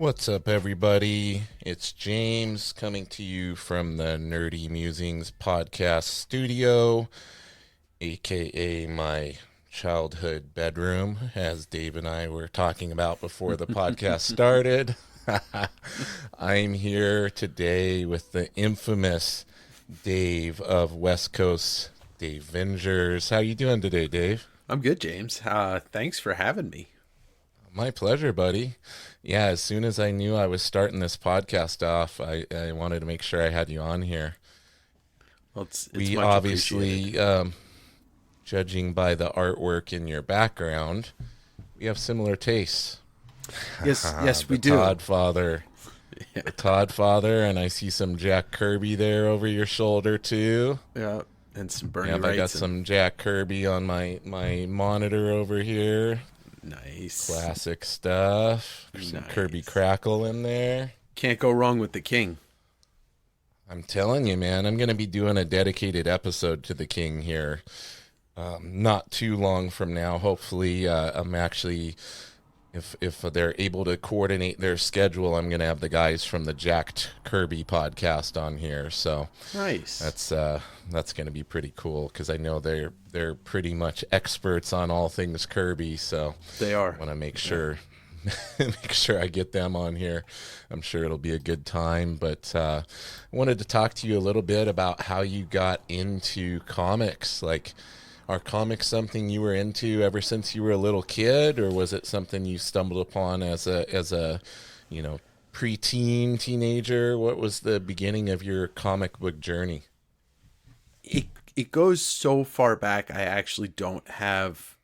What's up, everybody? It's James coming to you from the Nerdy Musings podcast studio, aka my childhood bedroom, as Dave and I were talking about before the podcast started. I'm here today with the infamous Dave of West Coast Davengers. How you doing today, Dave? I'm good, James. Thanks for having me. My pleasure, buddy. Yeah, as soon as I knew I was starting this podcast off, I wanted to make sure I had you on here. Well, it's We much obviously, appreciated. judging by the artwork in your background, we have similar tastes. Yes, we The do. Todd Father. The Todd Father, and I see some Jack Kirby there over your shoulder, too. Yeah, and some Bernie Yep, I got Wrights. some Jack Kirby on my monitor over here. Nice. Classic stuff. There's some Nice. Kirby Crackle in there. Can't go wrong with the king. I'm telling you, man, I'm going to be doing a dedicated episode to the King here. Not too long from now. Hopefully, I'm actually, if they're able to coordinate their schedule, I'm going to have the guys from the Jacked Kirby podcast on here. So Nice. that's going to be pretty cool because I know they're pretty much experts on all things Kirby. So They are. I want to make sure make sure I get them on here. I'm sure it'll be a good time. But I wanted to talk to you a little bit about how you got into comics. Like, are comics something you were into ever since you were a little kid, or was it something you stumbled upon as a preteen teenager? What was the beginning of your comic book journey? It goes so far back. I actually don't have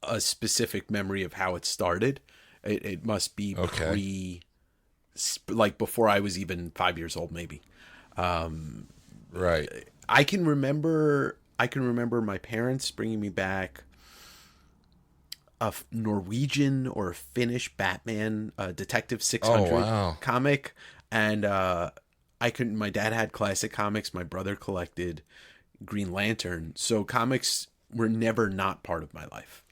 a specific memory of how it started. It must be Okay. like before I was even 5 years old, maybe. Right. I can remember. I can remember my parents bringing me back a Norwegian or a Finnish Batman Detective 600 Oh, wow. comic, and I couldn't. My dad had classic comics. My brother collected Green Lantern. So comics were never not part of my life.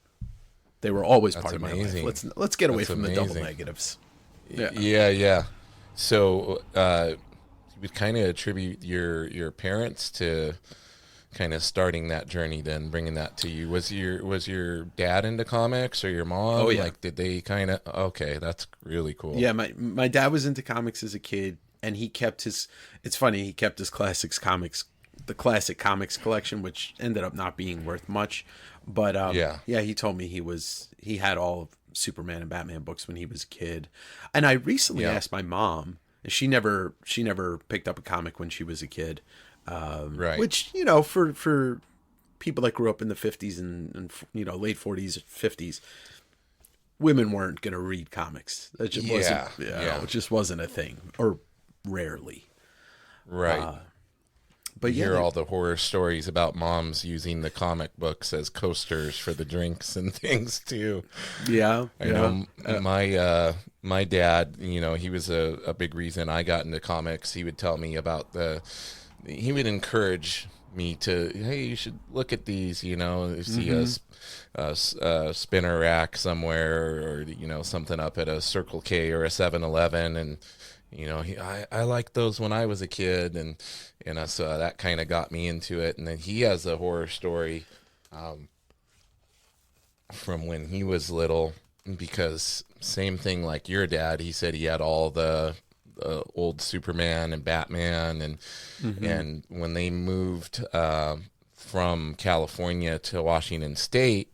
They were always That's part of my amazing. life. Let's get away That's from the double amazing. negatives. Yeah. Yeah. So you would kind of attribute your parents to kind of starting that journey, then bringing that to you. Was your dad into comics or your mom? Oh, yeah. Like, did they kind of? Okay, that's really cool. Yeah, my dad was into comics as a kid, and he kept his. It's funny, he kept his the classic comics collection, which ended up not being worth much. But Yeah. he told me he had all of Superman and Batman books when he was a kid, and I recently Yeah. asked my mom, and she never picked up a comic when she was a kid, Right. which for people that grew up in the 50s and late 40s 50s, women weren't going to read comics. That just Yeah, wasn't, yeah. it just wasn't a thing, or rarely. Right. But You yeah, hear all the horror stories about moms using the comic books as coasters for the drinks and things too. yeah, I know my dad, he was a big reason I got into comics. He would tell me about he would encourage me to, hey, you should look at these, you see a spinner rack somewhere, or something up at a Circle K or a 7-Eleven, and I liked those when I was a kid, and so that kind of got me into it. And then he has a horror story from when he was little, because same thing like your dad. He said he had all the old Superman and Batman, and when they moved from California to Washington State,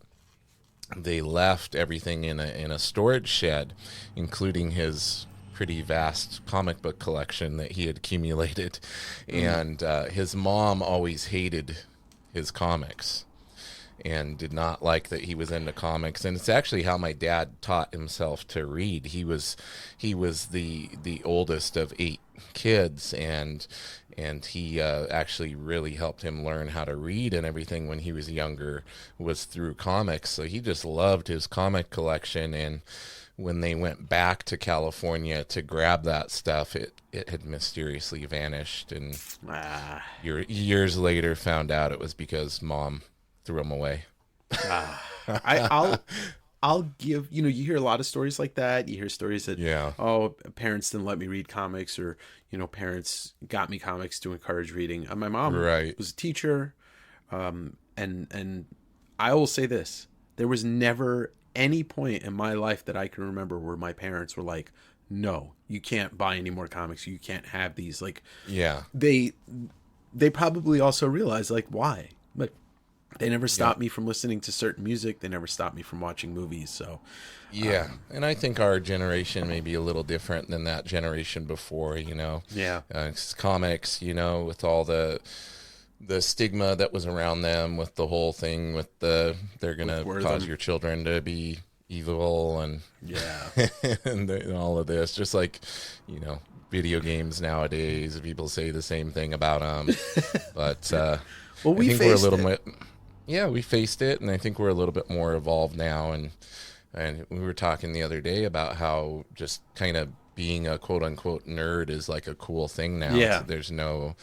they left everything in a storage shed, including his pretty vast comic book collection that he had accumulated. And his mom always hated his comics and did not like that he was into comics. And it's actually how my dad taught himself to read. He was the oldest of 8 kids, and he actually really helped him learn how to read and everything when he was younger was through comics. So he just loved his comic collection, and when they went back to California to grab that stuff, it had mysteriously vanished, and years later found out it was because mom threw them away. I, I'll I'll give, you hear a lot of stories like that. You hear stories that, Yeah. oh, parents didn't let me read comics, or, parents got me comics to encourage reading. My mom Right. was a teacher. And I will say this, there was never any point in my life that I can remember where my parents were like, no, you can't buy any more comics. You can't have these. Like, Yeah. they probably also realized, like, why? But they never stopped me from listening to certain music. They never stopped me from watching movies. So, Yeah. And I think our generation may be a little different than that generation before, yeah. It's comics, with all the stigma that was around them, with the whole thing with they're going to cause your children to be evil and Yeah. and all of this, just like, video games nowadays, people say the same thing about them. But Well, we I think faced we're a little it. we faced it, and I think we're a little bit more evolved now. And we were talking the other day about how just kind of being a quote unquote nerd is like a cool thing now. Yeah. There's no,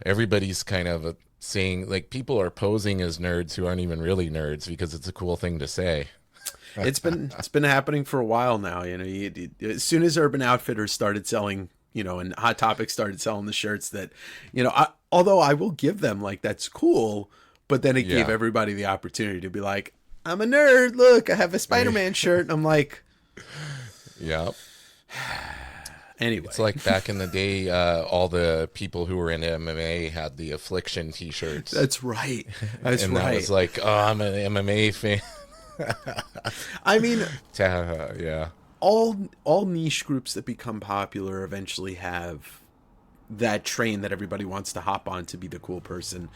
everybody's kind of saying, like, people are posing as nerds who aren't even really nerds because it's a cool thing to say. It's been happening for a while now. As soon as Urban Outfitters started selling, and Hot Topic started selling the shirts that, although I will give them, like, that's cool, but then it gave everybody the opportunity to be like, I'm a nerd. Look, I have a Spider-Man shirt. And I'm like, yeah. Anyway, It's like back in the day, all the people who were into MMA had the Affliction T-shirts. That's right. That's and right. that was like, oh, I'm an MMA fan. I mean, yeah. all niche groups that become popular eventually have that train that everybody wants to hop on to be the cool person.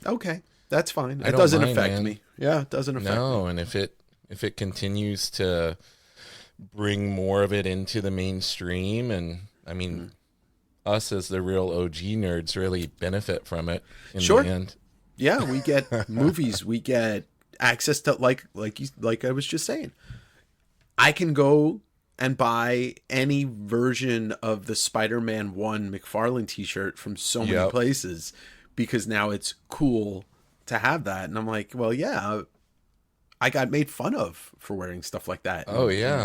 Okay, that's fine. It doesn't affect me. Yeah, it doesn't affect me. No, and if it continues to bring more of it into the mainstream, and I mean, us as the real OG nerds really benefit from it in the end. Yeah, we get movies, we get access to, like I was just saying, I can go and buy any version of the Spider-Man 1 McFarlane t-shirt from so many places, because now it's cool to have that. And I'm like, well, yeah, I got made fun of for wearing stuff like that.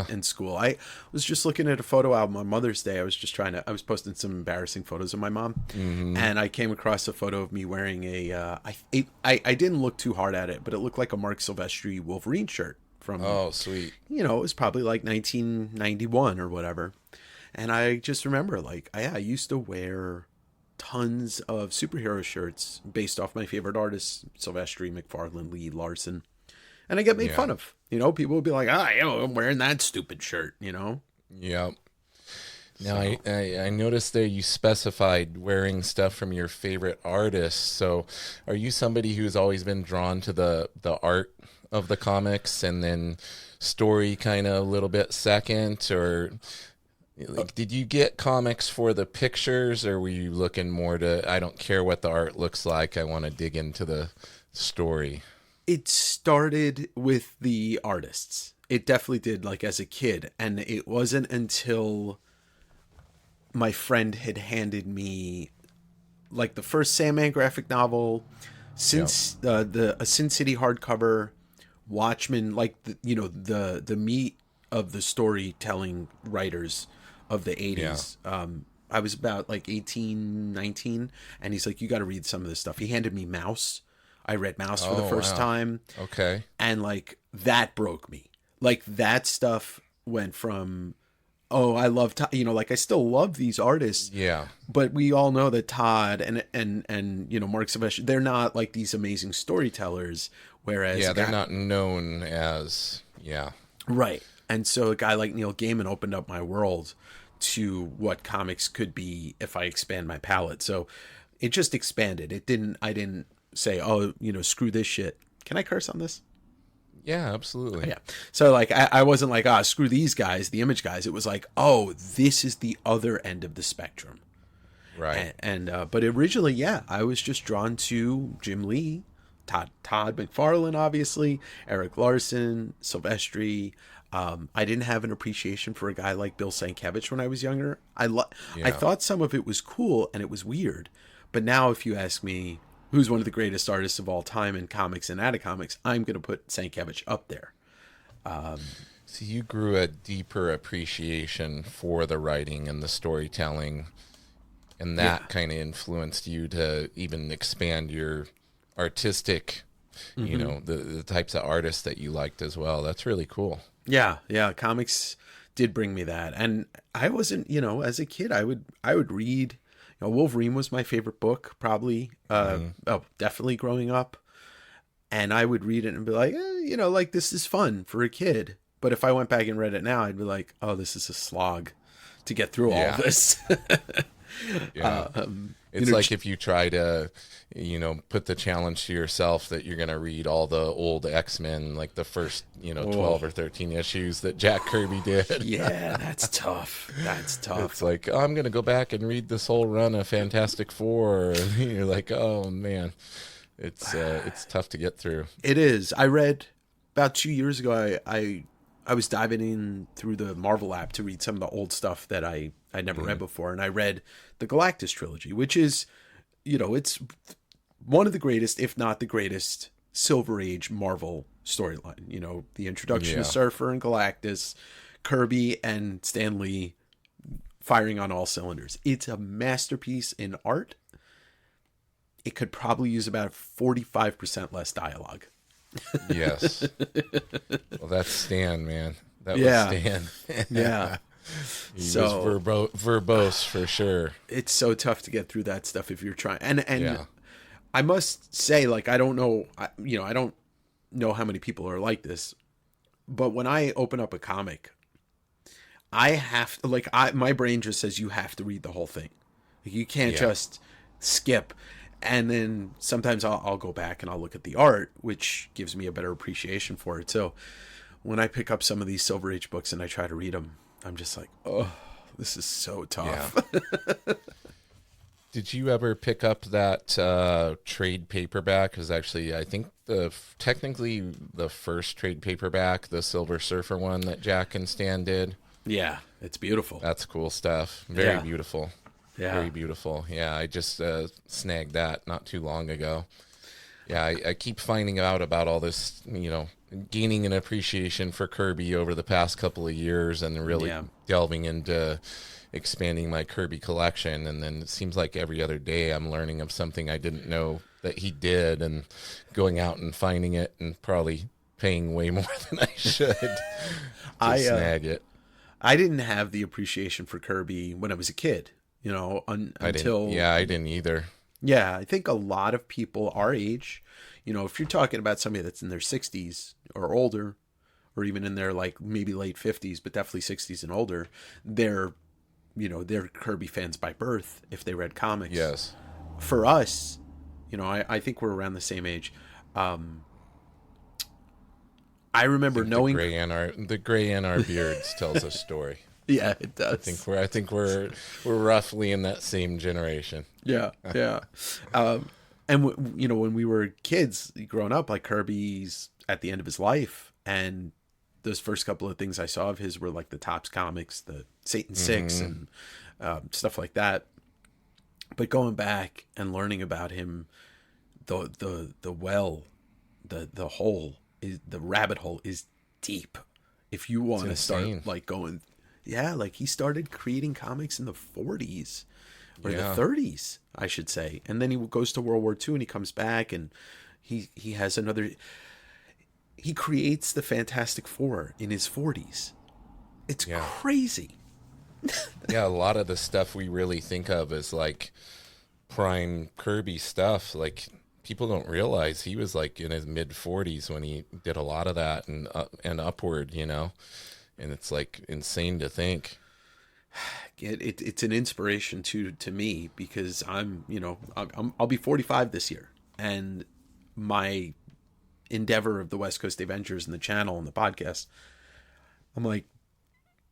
In school. I was just looking at a photo album on Mother's Day. I was posting some embarrassing photos of my mom, and I came across a photo of me wearing I didn't look too hard at it, but it looked like a Mark Silvestri Wolverine shirt from, oh, sweet. It was probably like 1991 or whatever. And I just remember, like, I used to wear tons of superhero shirts based off my favorite artists, Silvestri, McFarlane, Lee, Larson. And I get made fun of. People would be like, I'm wearing that stupid shirt, Yep. Now, I noticed there you specified wearing stuff from your favorite artists. So are you somebody who's always been drawn to the art of the comics and then story kind of a little bit second? Or like, did you get comics for the pictures, or were you looking more to, I don't care what the art looks like, I want to dig into the story? It started with the artists. It definitely did, like, as a kid. And it wasn't until my friend had handed me, like, the first Sandman graphic novel, a Sin City hardcover, Watchmen, like, the meat of the storytelling writers of the 80s. Yeah. I was about, like, 18, 19, and he's like, you got to read some of this stuff. He handed me Mouse. I read Mouse for the first time. Okay. And, like, that broke me. Like, that stuff went from, I love, like, I still love these artists. Yeah. But we all know that Todd and Mark Silvestri, they're not, like, these amazing storytellers. Whereas, they're not known as, Right. And so a guy like Neil Gaiman opened up my world to what comics could be if I expand my palette. So it just expanded. I didn't say, screw this shit. Can I curse on this? Yeah, absolutely. Yeah. So, like, I wasn't like, screw these guys, the Image guys. It was like, this is the other end of the spectrum. Right. But originally, I was just drawn to Jim Lee, Todd McFarlane, obviously, Eric Larson, Silvestri. I didn't have an appreciation for a guy like Bill Sienkiewicz when I was younger. I thought some of it was cool and it was weird. But now if you ask me, who's one of the greatest artists of all time in comics and out of comics, I'm going to put Sienkiewicz up there. So you grew a deeper appreciation for the writing and the storytelling, and that kind of influenced you to even expand your artistic, you know, the types of artists that you liked as well. That's really cool. Yeah, comics did bring me that. And I wasn't, as a kid, I would read, Wolverine was my favorite book, probably, definitely growing up. And I would read it and be like, like, this is fun for a kid. But if I went back and read it now, I'd be like, oh, this is a slog to get through all this. It's like if you try to, put the challenge to yourself that you're going to read all the old X-Men, like the first, 12 or 13 issues that Jack Kirby did. Yeah, that's tough. It's like, oh, I'm going to go back and read this whole run of Fantastic Four. And you're like, oh, man, it's tough to get through. It is. I read about 2 years ago, I was diving in through the Marvel app to read some of the old stuff that I'd never read before. And I read the Galactus trilogy, which is, it's one of the greatest, if not the greatest, Silver Age Marvel storyline. The introduction of Surfer and Galactus, Kirby and Stan Lee firing on all cylinders. It's a masterpiece in art. It could probably use about 45% less dialogue. Yes. Well, that's Stan, man. That was Stan. Yeah. He was verbose for sure. It's so tough to get through that stuff if you're trying. And I must say, like, I don't know how many people are like this, but when I open up a comic, I have to, my brain just says you have to read the whole thing. Like, you can't just skip. And then sometimes I'll go back and I'll look at the art, which gives me a better appreciation for it. So when I pick up some of these Silver Age books and I try to read them, I'm just like, oh, this is so tough. Yeah. Did you ever pick up that trade paperback? Because actually, I think technically the first trade paperback, the Silver Surfer one that Jack and Stan did. Yeah, it's beautiful. That's cool stuff. Very beautiful. Yeah. Very beautiful. Yeah, I just snagged that not too long ago. Yeah, I keep finding out about all this, gaining an appreciation for Kirby over the past couple of years and really delving into expanding my Kirby collection. And then it seems like every other day I'm learning of something I didn't know that he did and going out and finding it and probably paying way more than I should to snag it. I didn't have the appreciation for Kirby when I was a kid. Until I didn't either. Yeah, I think a lot of people our age, if you're talking about somebody that's in their 60s or older, or even in their maybe late 50s, but definitely 60s and older, they're Kirby fans by birth if they read comics. Yes. For us, I think we're around the same age. I remember knowing the gray in our beards tells a story. Yeah, it does. I think we're roughly in that same generation. Yeah. And when we were kids growing up, like, Kirby's at the end of his life, and those first couple of things I saw of his were like the Topps comics, the Satan Six, and stuff like that. But going back and learning about him, the hole is, the rabbit hole is deep. If you want to start going. Yeah, he started creating comics in the 40s or the 30s, I should say. And then he goes to World War II and he comes back and he has another... He creates the Fantastic Four in his 40s. It's crazy. Yeah, a lot of the stuff we really think of as prime Kirby stuff, people don't realize he was in his mid 40s when he did a lot of that and upward, And it's insane to think. It's an inspiration to me because I'll be 45 this year, and my endeavor of the West Coast Davengers and the channel and the podcast, I'm like,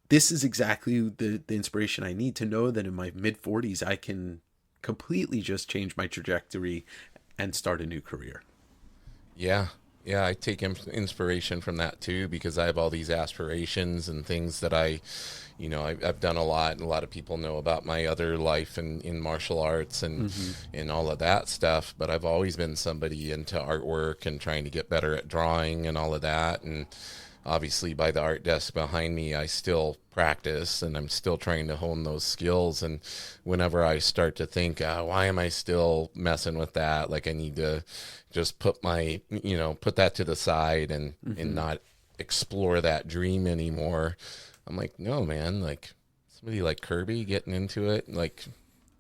this is exactly the inspiration I need to know that in my mid 40s I can completely just change my trajectory and start a new career. Yeah. Yeah, I take inspiration from that too, because I have all these aspirations and things that I've done a lot, and a lot of people know about my other life in martial arts and all of that stuff. But I've always been somebody into artwork and trying to get better at drawing and all of that. And obviously, by the art desk behind me, I still practice and I'm still trying to hone those skills. And whenever I start to think, why am I still messing with that? Like, I need to just put that to the side and not explore that dream anymore. I'm like, no, man, like somebody like Kirby getting into it, like,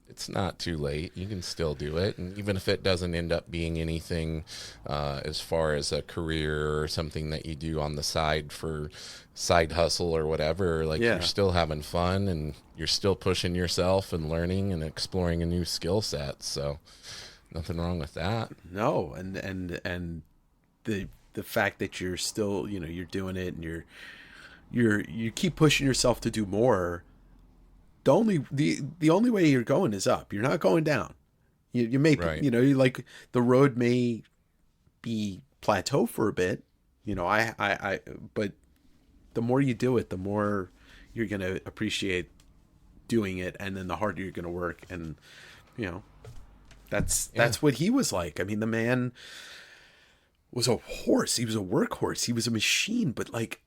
it's not too late. You can still do it. And even if it doesn't end up being anything as far as a career or something that you do on the side for side hustle or whatever, like you're still having fun and you're still pushing yourself and learning and exploring a new skill set. So nothing wrong with that. No. And the fact that you're still, you're doing it and you keep pushing yourself to do more. The only way you're going is up. You're not going down. You may, right. You like the road may be plateau for a bit, but the more you do it, the more you're going to appreciate doing it. And then the harder you're going to work. And, that's what he was like. I mean, the man was a horse. He was a workhorse. He was a machine, but like,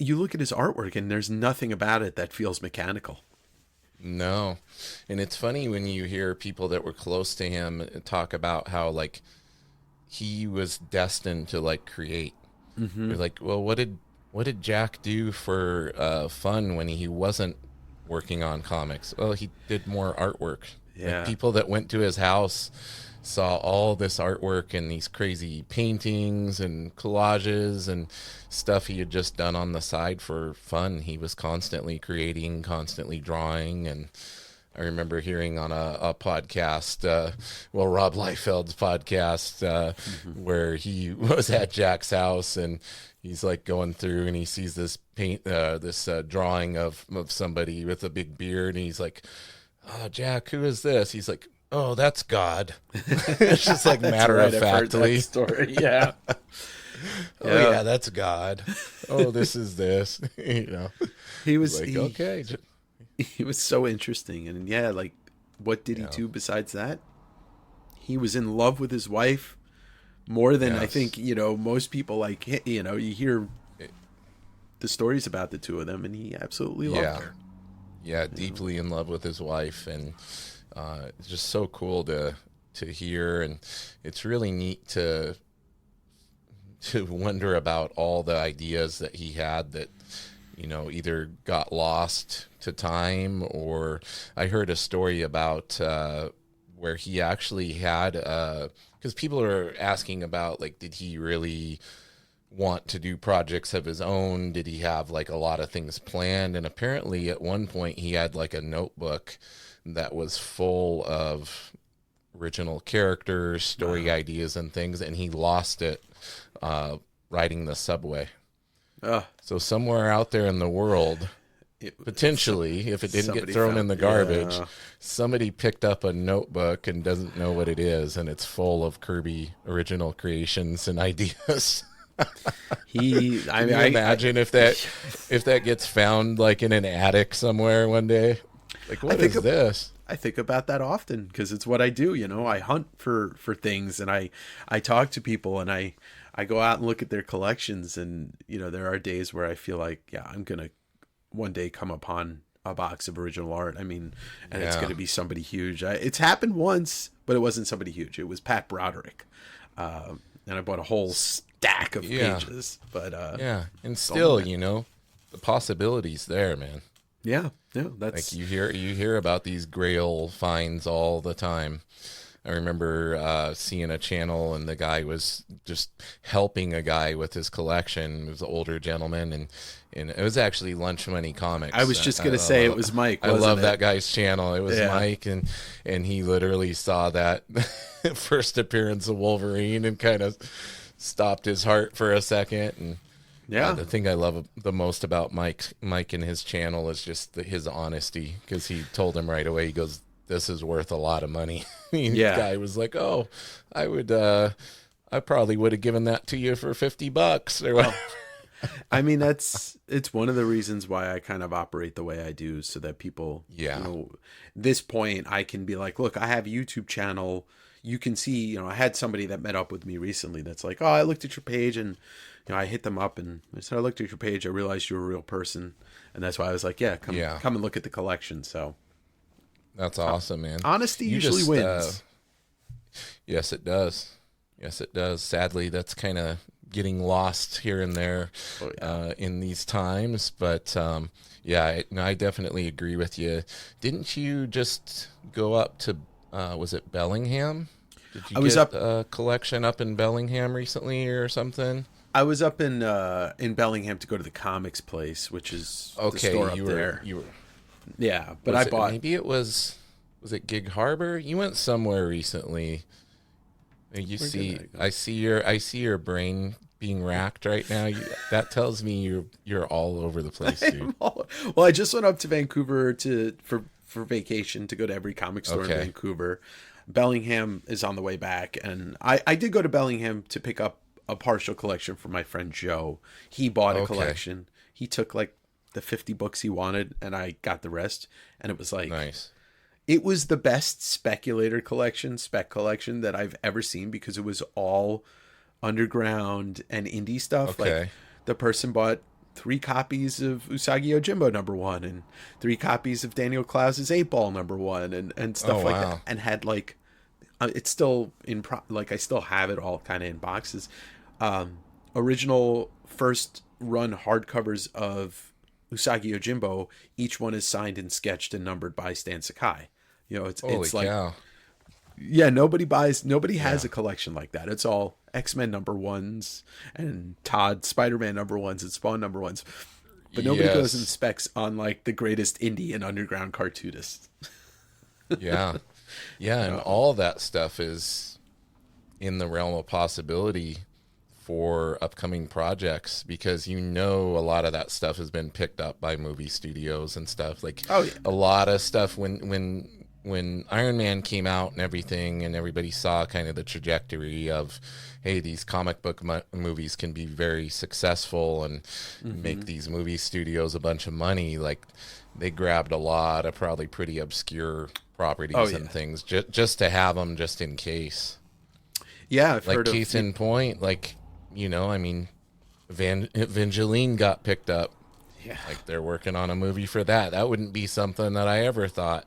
you look at his artwork and there's nothing about it that feels mechanical. No. And it's funny when you hear people that were close to him talk about how like he was destined to like create. Mm-hmm. They're like, well, what did Jack do for fun when he wasn't working on comics? Well, he did more artwork. Yeah. Like, people that went to his house saw all this artwork and these crazy paintings and collages and stuff he had just done on the side for fun. He was constantly creating, constantly drawing. And I remember hearing on a podcast, Rob Liefeld's podcast, where he was at Jack's house and he's like going through and he sees this drawing of somebody with a big beard. And he's like, "Oh, Jack, who is this?" He's like, "Oh, that's God." It's just like matter of factly story. Yeah. Oh yeah, that's God. Oh, this is this. He was like, okay. He was so interesting, and like, what did he do besides that? He was in love with his wife more than I think most people. Like, you hear the stories about the two of them, and he absolutely loved her. Yeah, deeply in love with his wife, and it's just so cool to hear, and it's really neat to wonder about all the ideas that he had that either got lost to time, or I heard a story about where he actually had because people are asking about, like, did he really want to do projects of his own? Did he have like a lot of things planned? And apparently at one point he had like a notebook that was full of original characters, story ideas and things, and he lost it riding the subway. So somewhere out there in the world, potentially, if it didn't get thrown in the garbage, somebody picked up a notebook and doesn't know what it is, and it's full of Kirby original creations and ideas. Imagine if that gets found like in an attic somewhere one day. Like, what is this? I think about that often because it's what I do. I hunt for things, and I talk to people, and I go out and look at their collections, and there are days where I feel like, I'm gonna one day come upon a box of original art. I mean, and it's gonna be somebody huge. It's happened once, but it wasn't somebody huge. It was Pat Broderick, and I bought a whole stack of pages. But and still, the possibilities there, man. That's like you hear about these Grail finds all the time. I remember seeing a channel, and the guy was just helping a guy with his collection. It was an older gentleman, and it was actually Lunch Money Comics. I was just gonna say it was Mike. I love that guy's channel. It was Mike, and he literally saw that first appearance of Wolverine and kind of stopped his heart for a second. And the thing I love the most about Mike and his channel is just his honesty, because he told him right away. He goes, "This is worth a lot of money." The guy was like, "Oh, I I probably would have given that to you for $50 or what. I mean, it's one of the reasons why I kind of operate the way I do, so that people, this point I can be like, look, I have a YouTube channel. You can see, I had somebody that met up with me recently that's like, oh, I looked at your page, and I hit them up and I said, I looked at your page. I realized you're a real person. And that's why I was like, come and look at the collection. So that's awesome, man. Honesty usually wins. Yes, it does. Yes, it does. Sadly, that's kind of getting lost here and there in these times. But I definitely agree with you. Didn't you just go up to, was it Bellingham? Did you get a collection up in Bellingham recently or something? I was up in Bellingham to go to the comics place, which is the store up there. Yeah, but I bought. Maybe it was it Gig Harbor? You went somewhere recently. I see your brain being racked right now. That tells me you're all over the place, dude. Well, I just went up to Vancouver for vacation to go to every comic store in Vancouver. Bellingham is on the way back, and I did go to Bellingham to pick up a partial collection for my friend Joe. He bought a collection. He took like the 50 books he wanted, and I got the rest. And it was like, nice. It was the best spec collection that I've ever seen, because it was all underground and indie stuff. Okay. Like, the person bought 3 copies of Usagi Yojimbo #1 and 3 copies of Daniel Klaus's 8-Ball #1 and stuff like that, and had like, it's still I still have it all kind of in boxes. Original first run hardcovers of Usagi Yojimbo. Each one is signed and sketched and numbered by Stan Sakai. It's like, cow. Yeah, nobody has a collection like that. It's all X-Men #1s and Todd Spider-Man #1s and Spawn #1s. But nobody goes and specs on like the greatest indie and underground cartoonists. Yeah. Yeah, and all that stuff is in the realm of possibility for upcoming projects, because a lot of that stuff has been picked up by movie studios and stuff. Like a lot of stuff when Iron Man came out and everything, and everybody saw kind of the trajectory of, hey, these comic book movies can be very successful and make these movie studios a bunch of money. Like, they grabbed a lot of probably pretty obscure properties and things just to have them just in case. Yeah, I've like heard case in point, like, I mean, Evangeline got picked up. Yeah, like they're working on a movie for that. That wouldn't be something that I ever thought.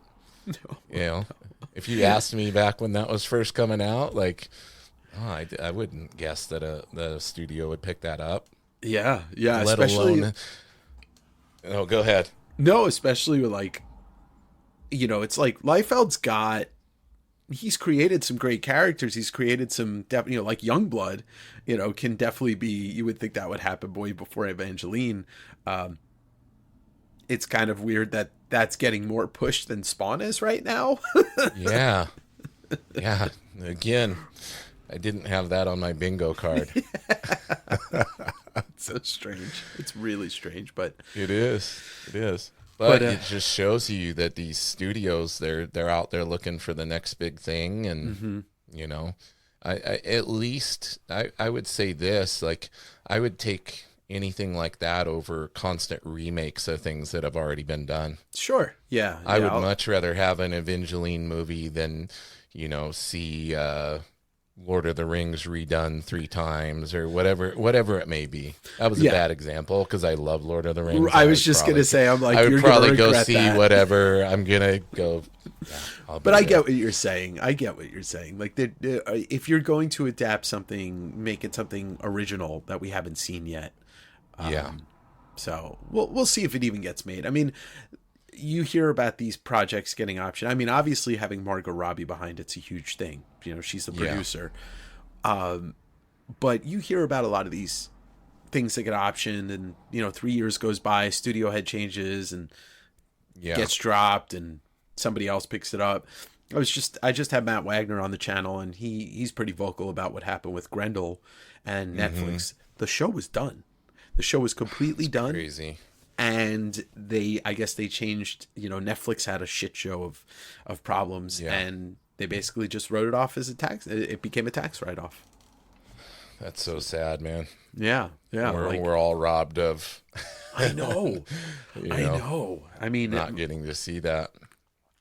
No. If you asked me back when that was first coming out, like, I wouldn't guess that the studio would pick that up. Yeah, Let especially. Alone, go ahead. No, especially with like, it's like Liefeld's he's created some great characters. He's created some, like Youngblood, can definitely be, you would think that would happen way before Evangeline. It's kind of weird that that's getting more pushed than Spawn is right now. Yeah. Again, I didn't have that on my bingo card. It's so strange. It's really strange, but it is. But it just shows you that these studios, they're out there looking for the next big thing, and I at least I would say this, like, I would take anything like that over constant remakes of things that have already been done. Sure. Yeah. I would much rather have an Evangeline movie than, see Lord of the Rings redone 3 times or whatever it may be. That was a bad example because I love Lord of the Rings. I was just going to say, I'm like, I would probably go see that. Whatever. I'm going to go. But I get what you're saying. Like, if you're going to adapt something, make it something original that we haven't seen yet. So we'll see if it even gets made. I mean, you hear about these projects getting optioned. I mean, obviously having Margot Robbie behind it's a huge thing. She's the producer. But you hear about a lot of these things that get optioned, and 3 years goes by, studio head changes and gets dropped, and somebody else picks it up. I just had Matt Wagner on the channel, and he's pretty vocal about what happened with Grendel and Netflix. The show was done. The show was completely done. Crazy. And I guess they changed, Netflix had a shit show of problems, and they basically just wrote it off as a tax. It became a tax write-off. That's so sad, man. Yeah, yeah. We're all robbed of. I know. I know. I mean, not getting to see that.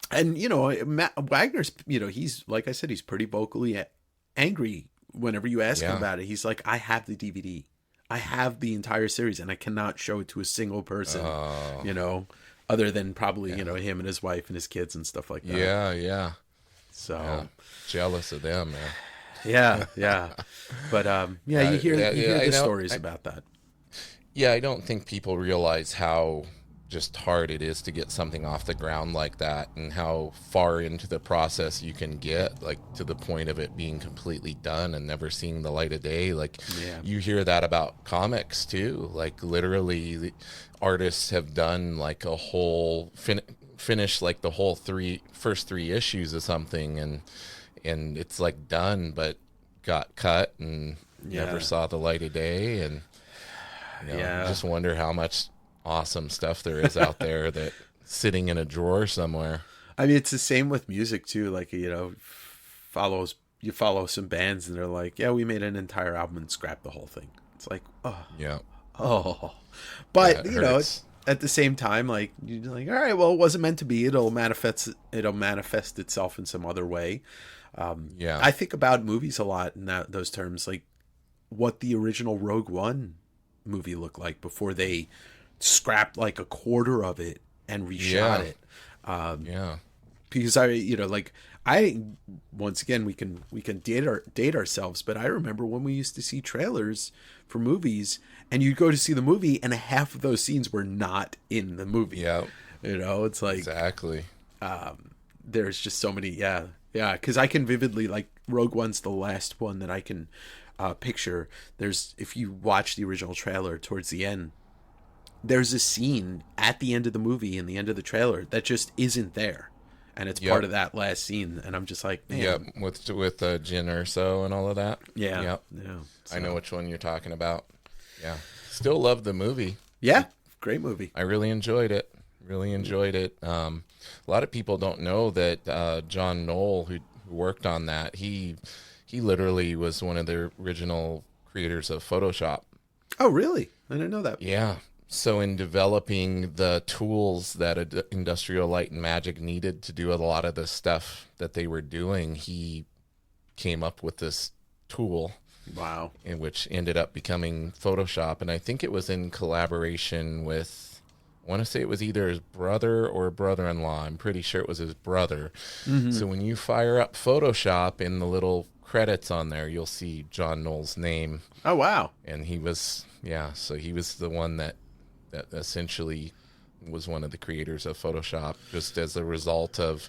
And Wagner's, he's, like I said, he's pretty vocally angry whenever you ask him about it. He's like, I have the DVD. I have the entire series, and I cannot show it to a single person, other than probably, him and his wife and his kids and stuff like that. Yeah. So jealous of them, man. Yeah. But, you hear the stories about that. Yeah, I don't think people realize how just hard it is to get something off the ground like that, and how far into the process you can get, like to the point of it being completely done and never seeing the light of day. Like you hear that about comics too, like literally the artists have done like a whole finish like the whole first three issues of something, and it's like done but got cut and never saw the light of day. And I just wonder how much awesome stuff there is out there that sitting in a drawer somewhere. I mean, it's the same with music too. Like, you follow some bands and they're like, yeah, we made an entire album and scrapped the whole thing. It's like, but at the same time, like, you're like, all right, well, it wasn't meant to be. It'll manifest itself in some other way. I think about movies a lot in those terms, like what the original Rogue One movie looked like before they scrapped like a quarter of it and reshot it. Because I once again, we can date ourselves, but I remember when we used to see trailers for movies and you'd go to see the movie and half of those scenes were not in the movie. Yeah. It's like, exactly. There's just so many. Yeah. Cause I can vividly, like, Rogue One's the last one that I can picture. If you watch the original trailer towards the end, there's a scene at the end of the movie and the end of the trailer that just isn't there, and it's part of that last scene. And I'm just like, man. With Jyn Erso and all of that. Yeah. So. I know which one you're talking about. Yeah, still love the movie. Yeah, great movie. I really enjoyed it. A lot of people don't know that John Knoll, who worked on that, he literally was one of the original creators of Photoshop. Oh, really? I didn't know that. Yeah. So in developing the tools that Industrial Light and Magic needed to do a lot of the stuff that they were doing, he came up with this tool. Wow. In which ended up becoming Photoshop. And I think it was in collaboration with, I want to say it was either his brother or brother-in-law. I'm pretty sure it was his brother. Mm-hmm. So when you fire up Photoshop, in the little credits on there, you'll see John Knoll's name. Oh, wow. And he was, so he was the one that essentially was one of the creators of Photoshop, just as a result of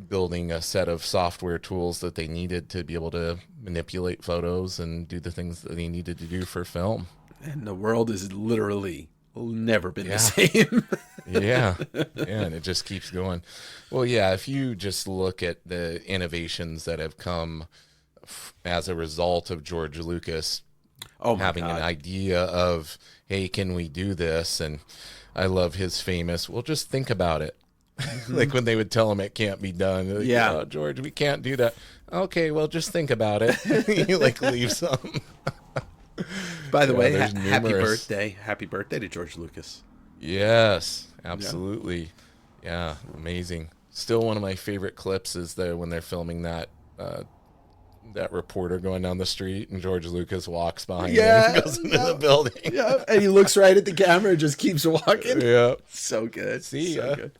building a set of software tools that they needed to be able to manipulate photos and do the things that they needed to do for film. And the world has literally never been the same. And it just keeps going. Well, if you just look at the innovations that have come as a result of George Lucas having an idea of, hey, can we do this? And I love his famous, well, just think about it. Like when they would tell him it can't be done. Like, oh, George, we can't do that. Okay, well, just think about it. You leave some. By the way, happy birthday. Happy birthday to George Lucas. Yes, absolutely. Yeah, amazing. Still one of my favorite clips is when they're filming that reporter going down the street and George Lucas walks behind him and goes into the building. And he looks right at the camera and just keeps walking. Yeah. So good. See ya. So good.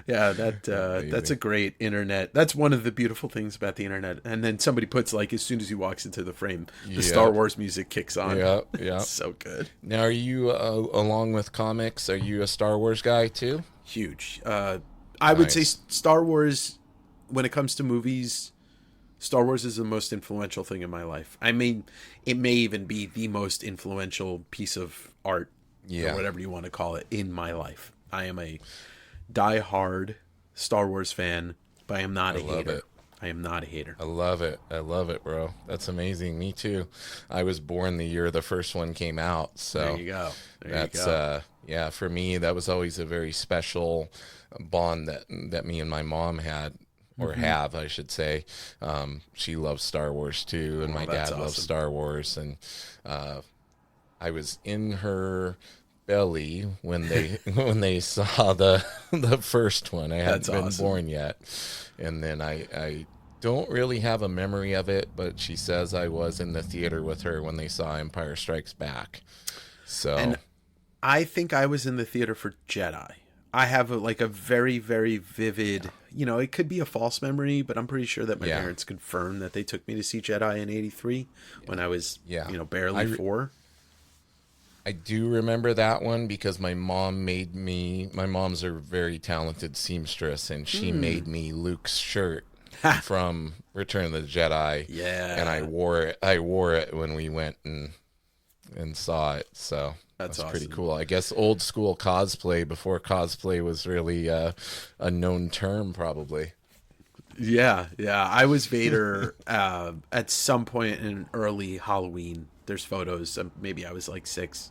Yeah, that's a great internet. That's one of the beautiful things about the internet. And then somebody puts, like, as soon as he walks into the frame, the Star Wars music kicks on. Yeah. So good. Now, are you, along with comics, are you a Star Wars guy too? Huge. I would say Star Wars, when it comes to movies, Star Wars is the most influential thing in my life. I mean, it may even be the most influential piece of art, or whatever you want to call it, in my life. I am a die-hard Star Wars fan, but I am not a hater. I am not a hater. I love it, bro. That's amazing. Me too. I was born the year the first one came out, so there you go. For me, that was always a very special bond that me and my mom had. or have, I should say. She loves Star Wars too, and my dad loves Star Wars. And I was in her belly when they saw the first one. I hadn't been born yet, and then I don't really have a memory of it, but she says I was in the theater with her when they saw Empire Strikes Back. So, and I think I was in the theater for Jedi. I have a very, very vivid, it could be a false memory, but I'm pretty sure that my parents confirmed that they took me to see Jedi in '83 when I was, barely 4. I do remember that one because my mom's a very talented seamstress, and she made me Luke's shirt from Return of the Jedi. Yeah. And I wore it when we went and saw it. So that's awesome. Pretty cool. I guess old school cosplay before cosplay was really a known term, probably. Yeah. I was Vader at some point in early Halloween. There's photos. Maybe I was like 6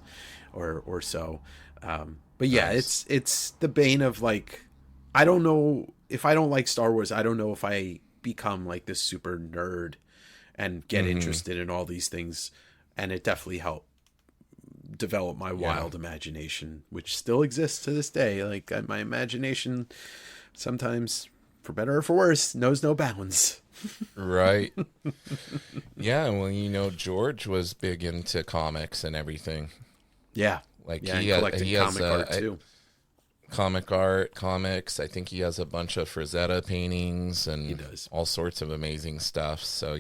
or so. But yeah, nice. It's the bane of like, I don't know if I don't like Star Wars. I don't know if I become like this super nerd and get interested in all these things. And it definitely helped develop my wild imagination, which still exists to this day. Like my imagination sometimes, for better or for worse, knows no bounds. Right. Yeah, well, George was big into comics and everything. Yeah. Like he collected comic art too. Comic art, comics. I think he has a bunch of Frazetta paintings and he does. All sorts of amazing stuff. So,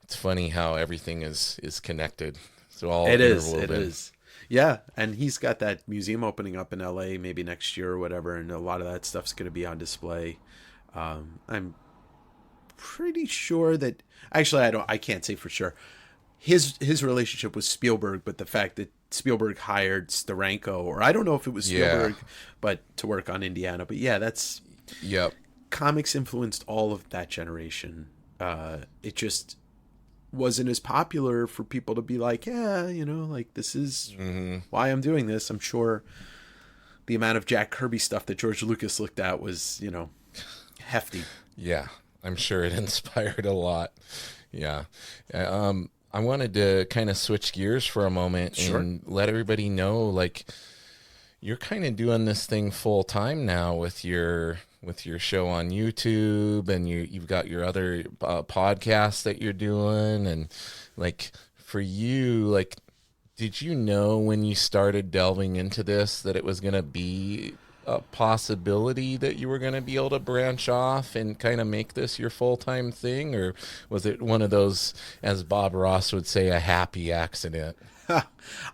it's funny how everything is connected. So all it is. Yeah, and he's got that museum opening up in LA maybe next year or whatever, and a lot of that stuff's going to be on display. I'm pretty sure that actually I can't say for sure. His relationship with Spielberg, but the fact that Spielberg hired Steranko, or I don't know if it was Spielberg, but to work on Indiana. But yeah, that's comics influenced all of that generation. It just wasn't as popular for people to be like, like this is why I'm doing this. I'm sure the amount of Jack Kirby stuff that George Lucas looked at was, hefty. Yeah, I'm sure it inspired a lot. Yeah. I wanted to kind of switch gears for a moment and let everybody know, like, you're kind of doing this thing full time now with your show on YouTube, and you've got your other podcasts that you're doing. And like, for you, like, did you know when you started delving into this that it was going to be a possibility that you were going to be able to branch off and kind of make this your full-time thing? Or was it one of those, as Bob Ross would say, a happy accident?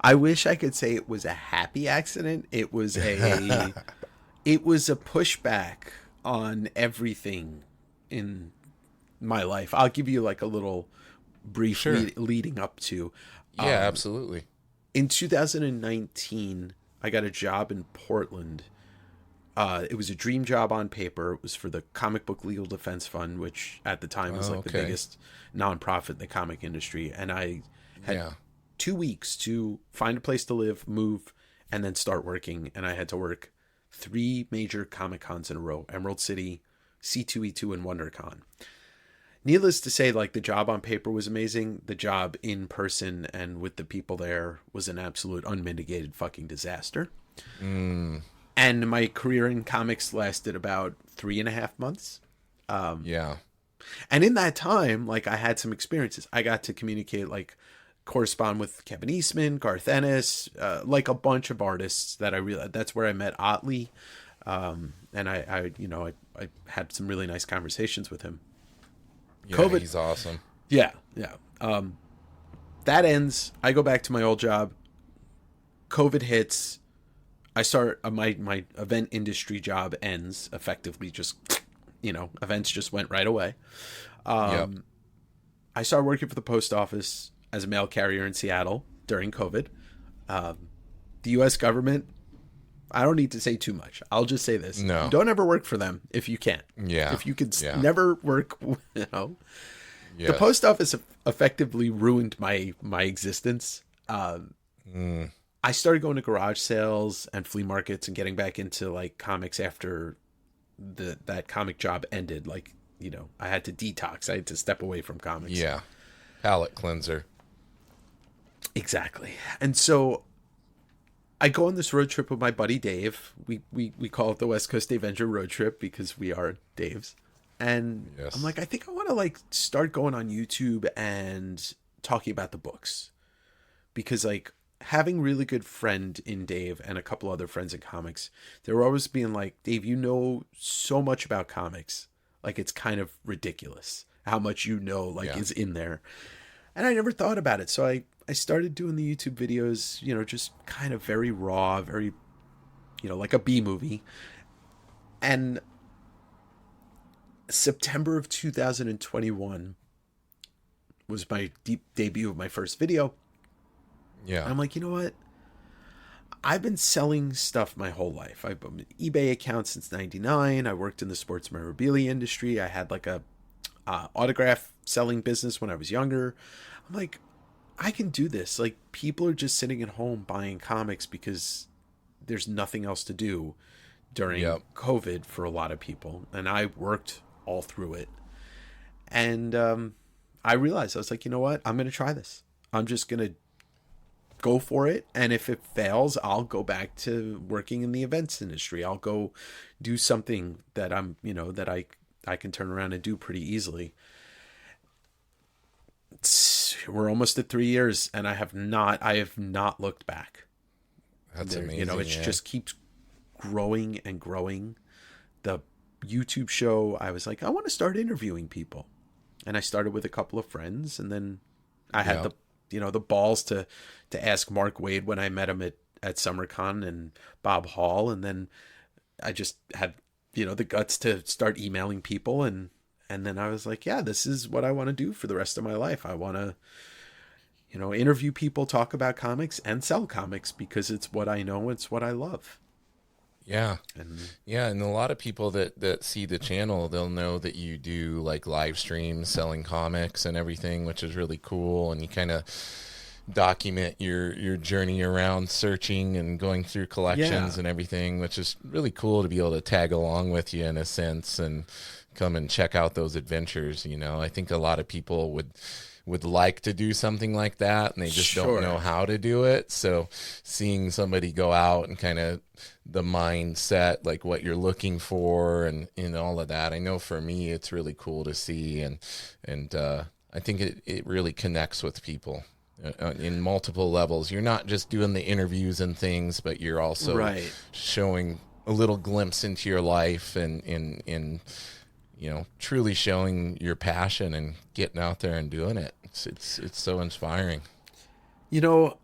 I wish I could say it was a happy accident. It was a pushback on everything in my life. I'll give you like a little brief leading up to. Yeah, absolutely. In 2019, I got a job in Portland. It was a dream job on paper. It was for the Comic Book Legal Defense Fund, which at the time was the biggest nonprofit in the comic industry. And I had 2 weeks to find a place to live, move, and then start working. And I had to work 3 major Comic Cons in a row: Emerald City, C2E2, and WonderCon. Needless to say, like, the job on paper was amazing. The job in person and with the people there was an absolute unmitigated fucking disaster. And my career in comics lasted about 3.5 months. And in that time, like, I had some experiences. I got to communicate, like, correspond with Kevin Eastman, Garth Ennis, like a bunch of artists that I realized. That's where I met Otley. And I had some really nice conversations with him. Yeah, COVID, he's awesome. Yeah. That ends. I go back to my old job. COVID hits. I start my event industry job ends effectively. Just, events just went right away. I started working for the post office as a mail carrier in Seattle during COVID. The U.S. government, I don't need to say too much. I'll just say this. No. Don't ever work for them if you can. Yeah. If you could never work, The post office effectively ruined my existence. I started going to garage sales and flea markets and getting back into like comics after that comic job ended, like, you know, I had to detox. I had to step away from comics. Yeah. Palate cleanser. Exactly. And so I go on this road trip with my buddy Dave. We call it the West Coast Davenger road trip because we are Daves. And Yes. I'm like, I think I want to like start going on YouTube and talking about the books. Because like having really good friend in Dave and a couple other friends in comics, they were always being like, Dave, you know so much about comics. Like it's kind of ridiculous how much you know like is in there. And I never thought about it. So I started doing the YouTube videos, you know, just kind of very raw, very, you know, like a B movie. And September of 2021 was my debut of my first video. Yeah. I'm like, you know what? I've been selling stuff my whole life. I've been an eBay account since '99. I worked in the sports memorabilia industry. I had like a autograph selling business when I was younger. I'm like, I can do this. Like, people are just sitting at home buying comics because there's nothing else to do during COVID for a lot of people. And I worked all through it. And I realized, I was like, you know what? I'm going to try this. I'm just going to go for it. And if it fails, I'll go back to working in the events industry. I'll go do something that I'm, you know, that I can turn around and do pretty easily. We're almost at 3 years and I have not looked back. That's amazing. You know, it just keeps growing and growing. The YouTube show, I was like, I want to start interviewing people. And I started with a couple of friends, and then I had the, you know, the balls to ask Mark Wade when I met him at SummerCon, and Bob Hall, and then I just had, you know, the guts to start emailing people, and then I was like, yeah, this is what I want to do for the rest of my life. I want to, you know, interview people, talk about comics, and sell comics because it's what I know, it's what I love. Yeah. And a lot of people that see the channel, they'll know that you do like live streams selling comics and everything, which is really cool. And you kind of document your journey around searching and going through collections and everything, which is really cool to be able to tag along with you in a sense and come and check out those adventures. You know, I think a lot of people would like to do something like that, and they just don't know how to do it. So seeing somebody go out and kind of the mindset, like what you're looking for and all of that, I know for me, it's really cool to see. And I think it really connects with people in multiple levels. You're not just doing the interviews and things, but you're also showing a little glimpse into your life and in you know, truly showing your passion and getting out there and doing it. It's so inspiring. You know,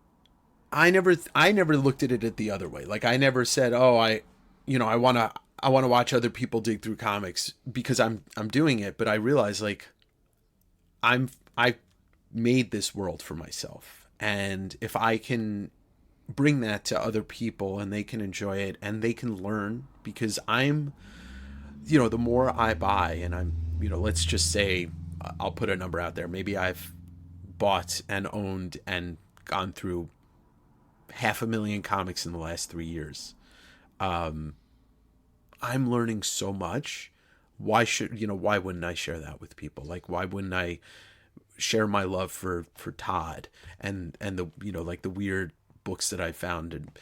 I never looked at it the other way. Like I never said, "Oh, I want to watch other people dig through comics because I'm doing it." But I realized like I made this world for myself, and if I can bring that to other people and they can enjoy it and they can learn, because I'm, you know, the more I buy, and I'm, you know, let's just say, I'll put a number out there. Maybe I've bought and owned and gone through 500,000 comics in the last 3 years. I'm learning so much. Why wouldn't I share that with people? Like, why wouldn't I share my love for Todd and the, you know, like the weird books that I found, and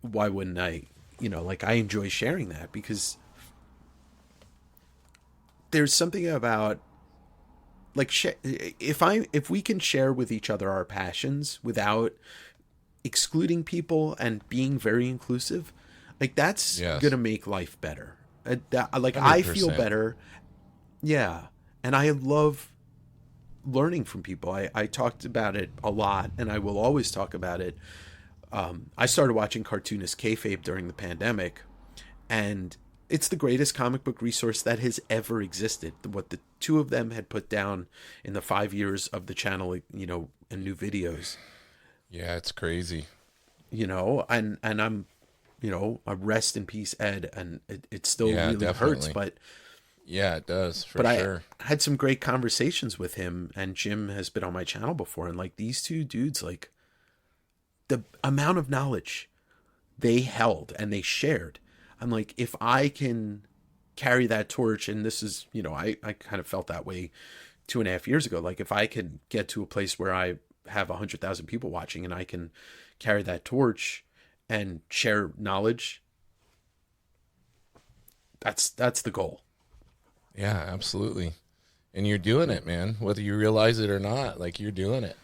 why wouldn't I, you know, like I enjoy sharing that because there's something about like if we can share with each other our passions without excluding people and being very inclusive, like that's gonna make life better. Like 100%. I feel better. Yeah. And I love learning from people. I talked about it a lot, and I will always talk about it. I started watching Cartoonist Kayfabe during the pandemic, and it's the greatest comic book resource that has ever existed. What the two of them had put down in the 5 years of the channel, you know, and new videos. Yeah, it's crazy. You know, and I'm, you know, a rest in peace, Ed, and it still really hurts, but yeah, it does for sure. I had some great conversations with him, and Jim has been on my channel before, and like these two dudes, like the amount of knowledge they held and they shared. I'm like, if I can carry that torch, and this is, I kind of felt that way 2.5 years ago. Like if I could get to a place where I have 100,000 people watching and I can carry that torch and share knowledge, that's the goal. Yeah, absolutely. And you're doing it, man, whether you realize it or not. Like, you're doing it.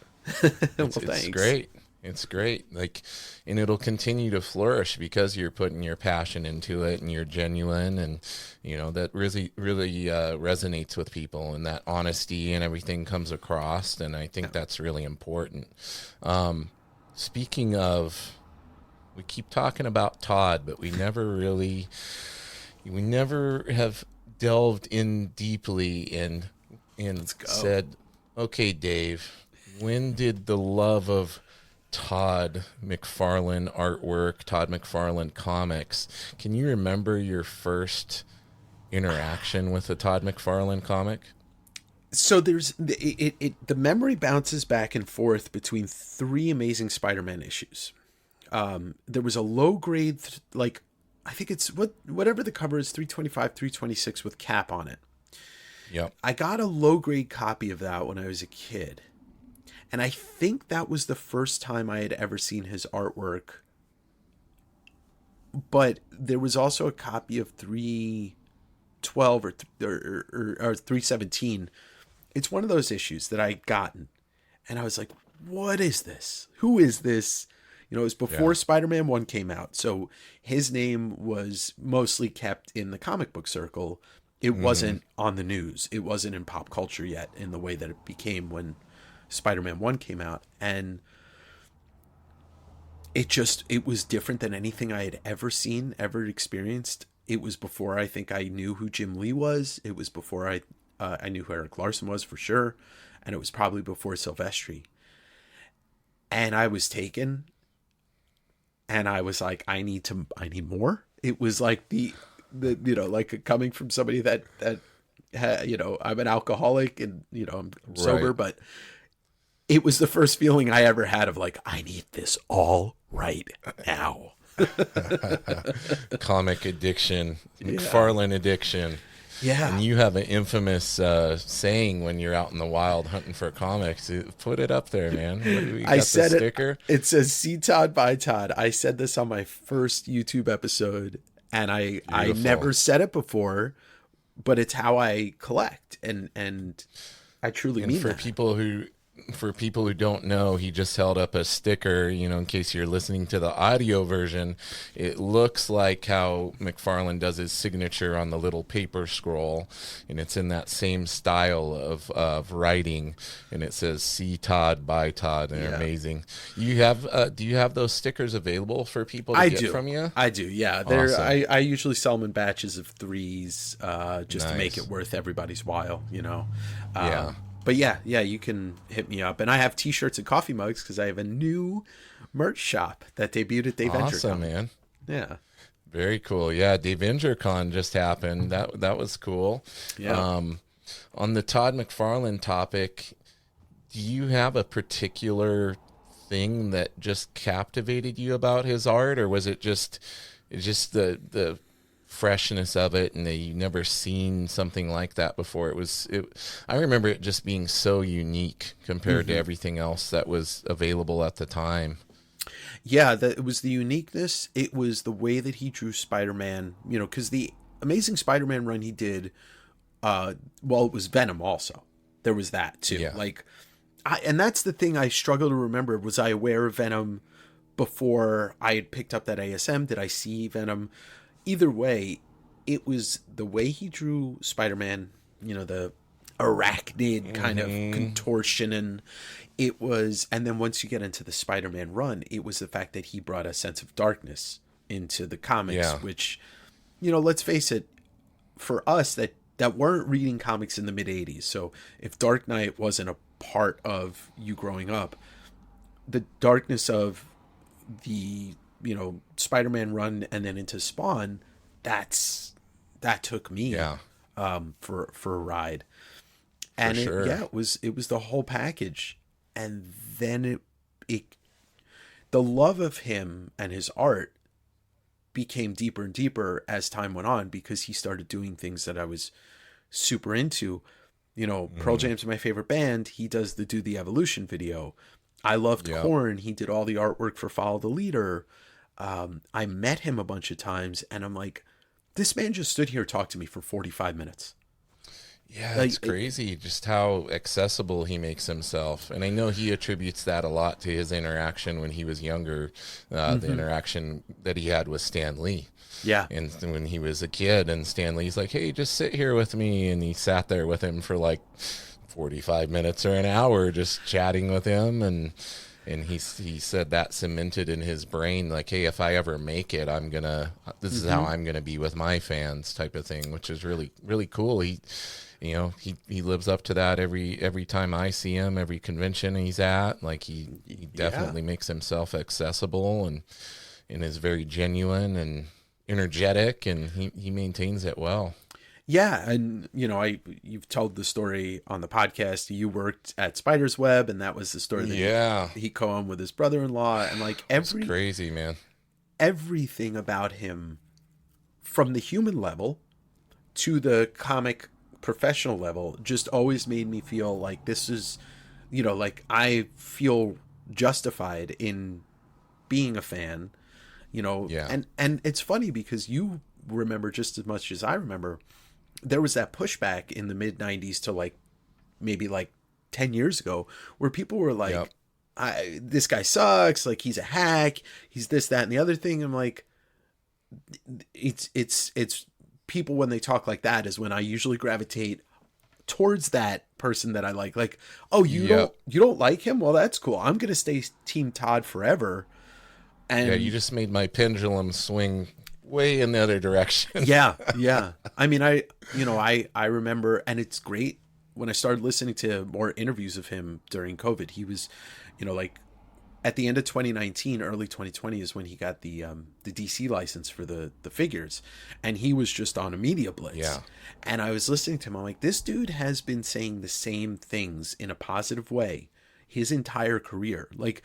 It's great. It's great. Like, and it'll continue to flourish because you're putting your passion into it and you're genuine, and that really resonates with people, and that honesty and everything comes across, and I think that's really important. Speaking of, we keep talking about Todd, but we never have delved in deeply and said, okay, Dave, when did the love of Todd McFarlane artwork, Todd McFarlane comics, can you remember your first interaction with a Todd McFarlane comic? So there's the memory bounces back and forth between 3 Amazing Spider-Man issues. There was a low grade, like I think it's whatever the cover is, 325, 326 with Cap on it. Yep. I got a low grade copy of that when I was a kid. And I think that was the first time I had ever seen his artwork. But there was also a copy of 312 or 317. It's one of those issues that I'd gotten. And I was like, what is this? Who is this? It was before Spider-Man 1 came out. So his name was mostly kept in the comic book circle. It wasn't on the news. It wasn't in pop culture yet in the way that it became when Spider-Man 1 came out. And it was different than anything I had ever seen, ever experienced. It was before I think I knew who Jim Lee was. It was before I knew who Eric Larson was for sure. And it was probably before Silvestri. And I was taken, and I was like, I need more. It was like the like coming from somebody that I'm an alcoholic and, I'm sober, Right. but it was the first feeling I ever had of like, I need this all right now. Comic addiction, McFarlane addiction. Yeah. And you have an infamous saying when you're out in the wild hunting for comics. Put it up there, man. I said the sticker? It says, "See Todd by Todd." I said this on my first YouTube episode, and I never said it before, but it's how I collect, and I truly mean that. For people who don't know, he just held up a sticker, in case you're listening to the audio version. It looks like how McFarlane does his signature on the little paper scroll, and it's in that same style of writing, and it says "See Todd by Todd," and they're amazing. Do you have those stickers available for people to get from you? I do, yeah. Awesome. I usually sell them in batches of 3s, just to make it worth everybody's while, Yeah. But yeah, you can hit me up. And I have T-shirts and coffee mugs because I have a new merch shop that debuted at Davengers. Awesome, man. Yeah. Very cool. Yeah, Davengers just happened. That was cool. Yeah. On the Todd McFarlane topic, do you have a particular thing that just captivated you about his art, or was it just the freshness of it, and you never seen something like that before? I remember it just being so unique compared to everything else that was available at the time. Yeah, it was the uniqueness. It was the way that he drew Spider-Man, because the Amazing Spider-Man run he did, it was Venom also. There was that too. Yeah. And that's the thing I struggle to remember. Was I aware of Venom before I had picked up that ASM? Did I see Venom? Either way, it was the way he drew Spider-Man, the arachnid kind of contortion, and then once you get into the Spider-Man run, it was the fact that he brought a sense of darkness into the comics, which, let's face it, for us that weren't reading comics in the mid-'80s, so if Dark Knight wasn't a part of you growing up, the darkness of the Spider-Man run and then into Spawn, that took me for a ride. And it was the whole package. And then the love of him and his art became deeper and deeper as time went on, because he started doing things that I was super into. You know, Pearl Jam's my favorite band. He does the Do the Evolution video. I loved Korn. He did all the artwork for Follow the Leader. I met him a bunch of times, and I'm like, this man just stood here, talked to me for 45 minutes. Yeah, it's crazy just how accessible he makes himself. And I know he attributes that a lot to his interaction when he was younger, the interaction that he had with Stan Lee. Yeah. And when he was a kid, and Stan Lee's like, hey, just sit here with me. And he sat there with him for like 45 minutes or an hour just chatting with him. And he said that cemented in his brain, like, hey, if I ever make it, this is how I'm going to be with my fans, type of thing, which is really, really cool. He lives up to that every time I see him, every convention he's at. Like he definitely makes himself accessible and is very genuine and energetic, and he maintains it well. Yeah, and you've told the story on the podcast. You worked at Spider's Web, and that was the story that he co-owned with his brother-in-law, and like it's crazy, man. Everything about him, from the human level to the comic professional level, just always made me feel like this is, like I feel justified in being a fan, and it's funny because you remember just as much as I remember, there was that pushback in the mid 90s to like maybe like 10 years ago where people were like, this guy sucks. Like he's a hack. He's this, that, and the other thing. I'm like, it's people when they talk like that is when I usually gravitate towards that person that I like. Like, oh, you don't like him? Well, that's cool. I'm going to stay Team Todd forever. And you just made my pendulum swing way in the other direction. Yeah. I mean, I remember, and it's great when I started listening to more interviews of him during COVID. He was, like at the end of 2019, early 2020 is when he got the DC license for the figures, and he was just on a media blitz. Yeah. And I was listening to him. I'm like, this dude has been saying the same things in a positive way his entire career. Like,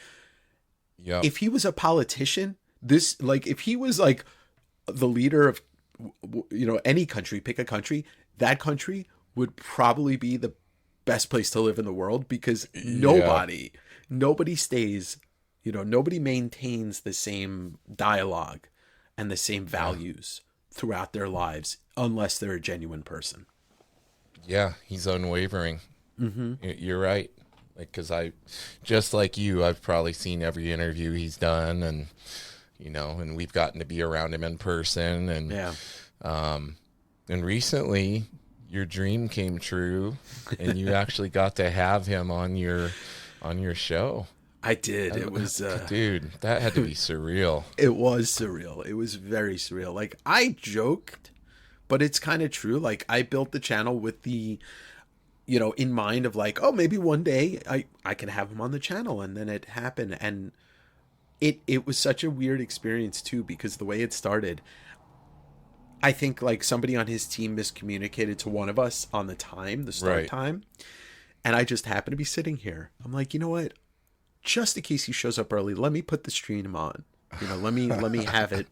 if he was a politician, if he was like the leader of, any country, pick a country, that country would probably be the best place to live in the world, because nobody stays, nobody maintains the same dialogue and the same values throughout their lives unless they're a genuine person. Yeah, he's unwavering. You're right. Like, because just like you, I've probably seen every interview he's done, and and we've gotten to be around him in person, and and recently your dream came true, and you actually got to have him on your show. I did. It was dude, that had to be surreal. It was surreal. It was very surreal. Like, I joked, but it's kind of true. Like, I built the channel with the in mind of like, oh, maybe one day I can have him on the channel. And then it happened. And it was such a weird experience too, because the way it started, I think like somebody on his team miscommunicated to one of us on the start time. And I just happened to be sitting here. I'm like, you know what? Just in case he shows up early, let me put the stream on. Let me have it.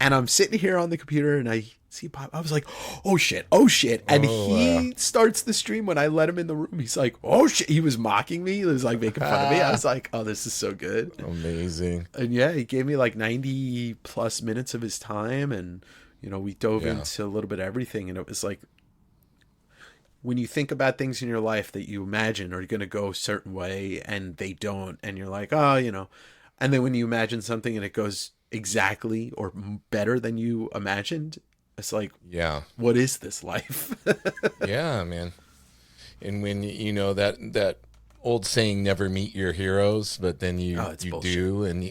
And I'm sitting here on the computer, and I see Pop. I was like, oh shit. And he starts the stream when I let him in the room. He's like, oh shit. He was mocking me. He was like making fun of me. I was like, oh, this is so good. Amazing. And he gave me like 90 plus minutes of his time. And, we dove into a little bit of everything. And it was like, when you think about things in your life that you imagine are going to go a certain way and they don't, and you're like, oh, and then when you imagine something and it goes exactly or better than you imagined, it's like, what is this life? Yeah, man. And when that old saying, never meet your heroes, but then you do, and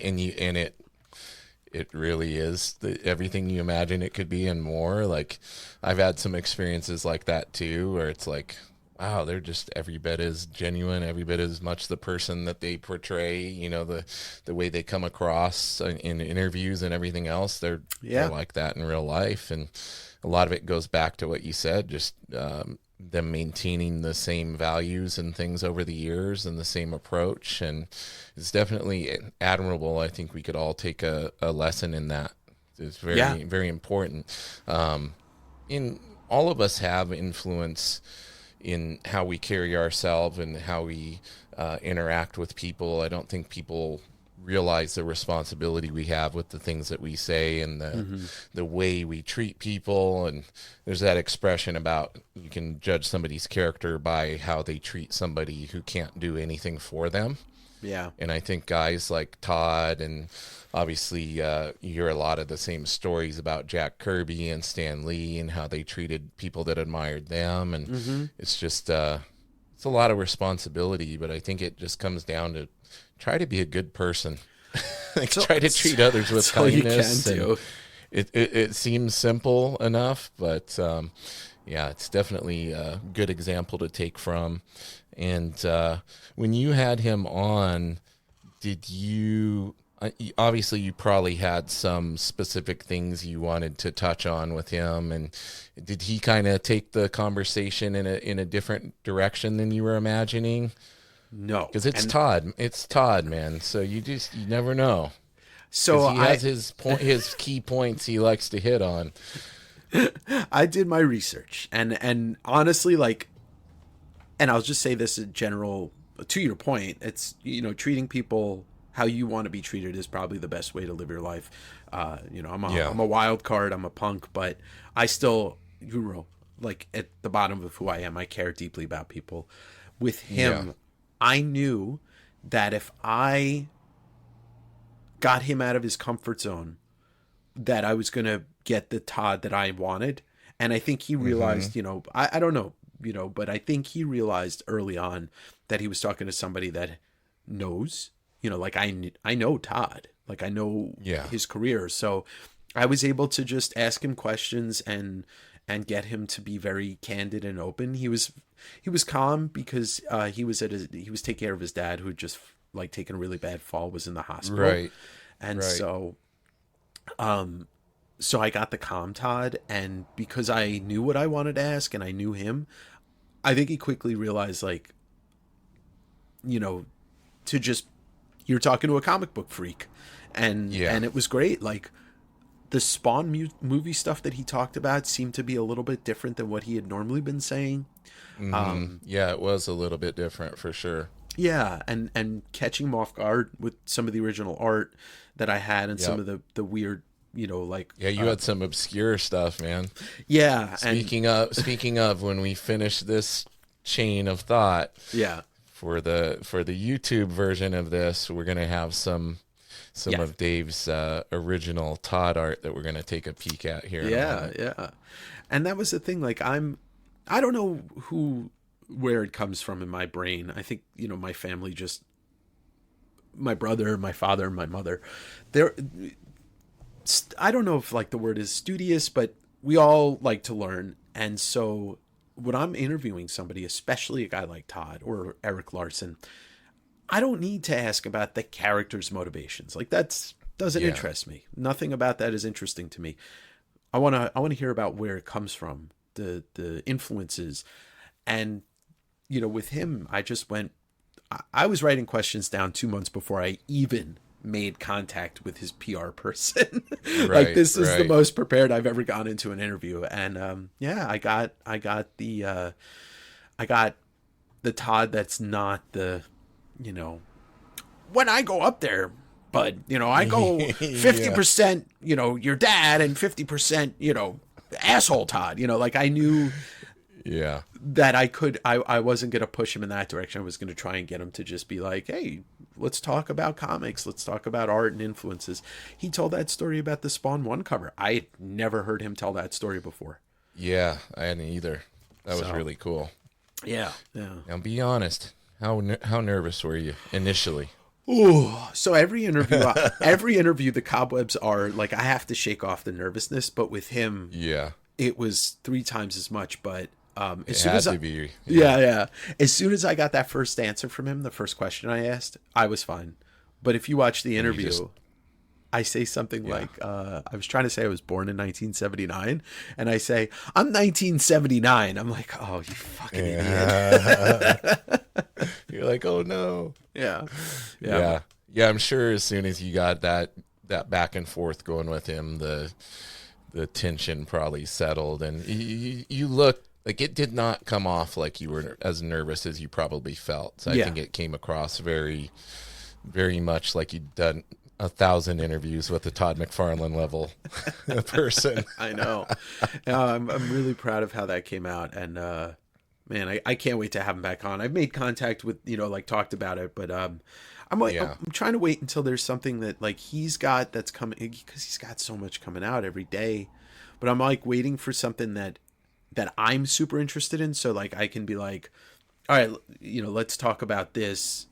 it really is everything you imagine it could be and more. Like, I've had some experiences like that too, where it's like, wow, they're just every bit as genuine, every bit as much the person that they portray, the way they come across in interviews and everything else. They're like that in real life. And a lot of it goes back to what you said, just them maintaining the same values and things over the years and the same approach. And it's definitely admirable. I think we could all take a lesson in that is very, very important. In all of us have influence in how we carry ourselves and how we interact with people. I don't think people realize the responsibility we have with the things that we say and the way we treat people. And there's that expression about you can judge somebody's character by how they treat somebody who can't do anything for them. Yeah. And I think guys like Todd, and obviously you hear a lot of the same stories about Jack Kirby and Stan Lee and how they treated people that admired them. And it's just, it's a lot of responsibility, but I think it just comes down to try to be a good person. Try to treat others with kindness. It seems simple enough, but yeah, it's definitely a good example to take from. And when you had him on, did you obviously you probably had some specific things you wanted to touch on with him, and did he kind of take the conversation in a different direction than you were imagining? No, because it's Todd, man. So you never know. So he has his key points he likes to hit on. I did my research, and honestly, like, and I'll just say this in general, to your point, it's, treating people how you want to be treated is probably the best way to live your life. I'm a wild card, I'm a punk, but I still, like, at the bottom of who I am, I care deeply about people. With him, I knew that if I got him out of his comfort zone, that I was going to get the Todd that I wanted. And I think he realized, I don't know, but I think he realized early on that he was talking to somebody that knows, like I know Todd, like I know his career. So I was able to just ask him questions and get him to be very candid and open. He was calm because he was taking care of his dad, who had just like taken a really bad fall, was in the hospital. Right. And so I got the calm Todd, and because I knew what I wanted to ask and I knew him, I think he quickly realized, like, to just, you're talking to a comic book freak, and it was great. Like, the Spawn movie stuff that he talked about seemed to be a little bit different than what he had normally been saying. It was a little bit different for sure. Yeah, and catching him off guard with some of the original art that I had and some of the weird, like... Yeah, you had some obscure stuff, man. Yeah. Speaking of, when we finish this chain of thought, for the YouTube version of this, we're going to have some of Dave's original Todd art that we're going to take a peek at here. Yeah. And that was the thing, like, I don't know where it comes from in my brain. I think, my family, just my brother, my father, my mother, I don't know if, like, the word is studious, but we all like to learn. And so when I'm interviewing somebody, especially a guy like Todd or Eric Larson, I don't need to ask about the character's motivations. Like, that doesn't interest me. Nothing about that is interesting to me. I want to hear about where it comes from, the influences. And, with him, I was writing questions down 2 months before I even made contact with his PR person. Like, this is the most prepared I've ever gone into an interview. And, I got the Todd that's not the, when I go up there, bud, I go 50%, your dad, and 50%, asshole Todd, like, I knew that I wasn't going to push him in that direction. I was going to try and get him to just be like, hey, let's talk about comics. Let's talk about art and influences. He told that story about the Spawn 1 cover. I had never heard him tell that story before. Yeah, I hadn't either. That was really cool. Yeah. Now, be honest. How nervous were you initially? Ooh, so every interview, the cobwebs are like, I have to shake off the nervousness. But with him, it was 3 times as much. But as soon as as soon as I got that first answer from him, the first question I asked, I was fine. But if you watch the interview, I say something like, I was trying to say I was born in 1979, and I say, I'm 1979. I'm like, oh, you fucking idiot. You're like, oh no. Yeah. I'm sure as soon as you got that that back and forth going with him, the tension probably settled, and you look like it did not come off like you were as nervous as you probably felt. So I think it came across very, very much like you'd done 1,000 interviews with the Todd McFarlane level person. I know. I'm really proud of how that came out, and man, I can't wait to have him back on. I've made contact with, like talked about it, but I'm trying to wait until there's something that like he's got that's coming, because he's got so much coming out every day. But I'm like waiting for something that I'm super interested in, so like I can be like, all right, let's talk about this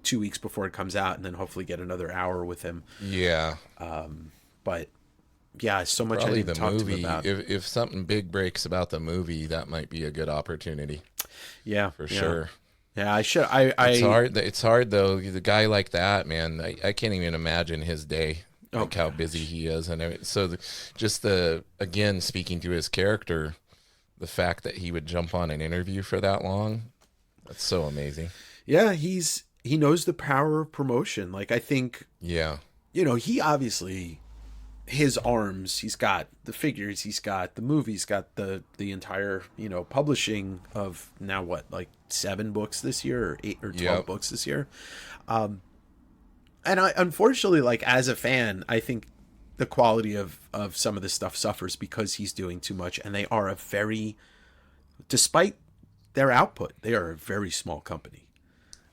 2 weeks before it comes out, and then hopefully get another hour with him. Yeah. But yeah, so much Probably I didn't the talk movie. to him about. If something big breaks about the movie, that might be a good opportunity. Yeah, for sure. Yeah, I should. It's hard. It's hard though. The guy like that, man. I can't even imagine his day, like how busy he is, and so again, speaking to his character, the fact that he would jump on an interview for that long, that's so amazing. Yeah, he knows the power of promotion. Like I think, he obviously, his arms, he's got the figures, he's got the movies, got the entire, publishing of now what, like 7 books this year, or 8 or 12 books this year. And I, unfortunately, like as a fan, I think the quality of some of this stuff suffers because he's doing too much, and they are despite their output, they are a very small company.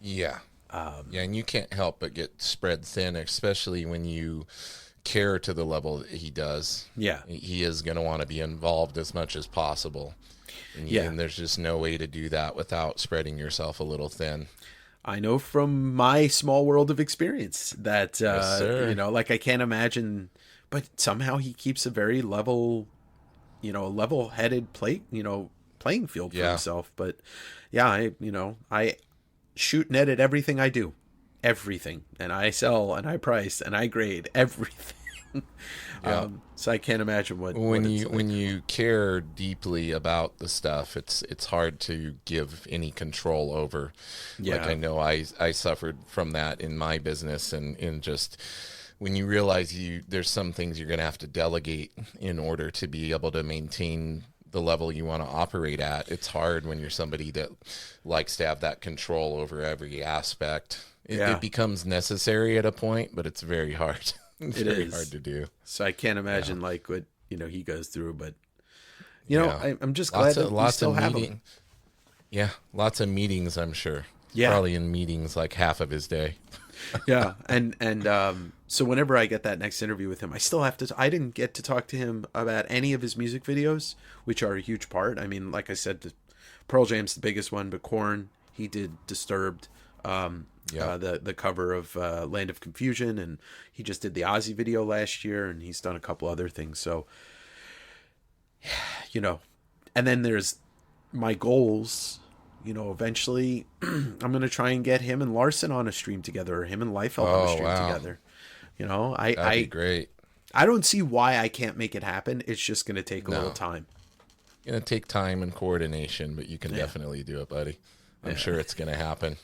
Yeah. And you can't help but get spread thin, especially when you care to the level that he does. Yeah. He is going to want to be involved as much as possible. And there's just no way to do that without spreading yourself a little thin. I know from my small world of experience that, Yes, sir. like I can't imagine, but somehow he keeps a very level-headed playing field for himself. But yeah, I shoot and edit everything I do. Everything. And I sell and I price and I grade everything. So I can't imagine when you care deeply about the stuff, it's hard to give any control over. Like I know I suffered from that in my business, and just when you realize there's some things you're going to have to delegate in order to be able to maintain the level you want to operate at. It's hard when you're somebody that likes to have that control over every aspect. It becomes necessary at a point, but it's very hard. It's very hard to do. So I can't imagine like what he goes through, but I'm just glad that we still have him. Yeah, lots of meetings, I'm sure. Yeah, probably in meetings like half of his day. Yeah, and so whenever I get that next interview with him, I still have to. I didn't get to talk to him about any of his music videos, which are a huge part. I mean, like I said, Pearl Jam's the biggest one, but Korn, he did Disturbed. The cover of Land of Confusion, and he just did the Ozzy video last year, and he's done a couple other things. So, and then there's my goals. Eventually, I'm gonna try and get him and Larson on a stream together, or him and Liefeld on a stream together. That'd be great. I don't see why I can't make it happen. It's just gonna take a little time. It's gonna take time and coordination, but you can definitely do it, buddy. I'm sure it's gonna happen.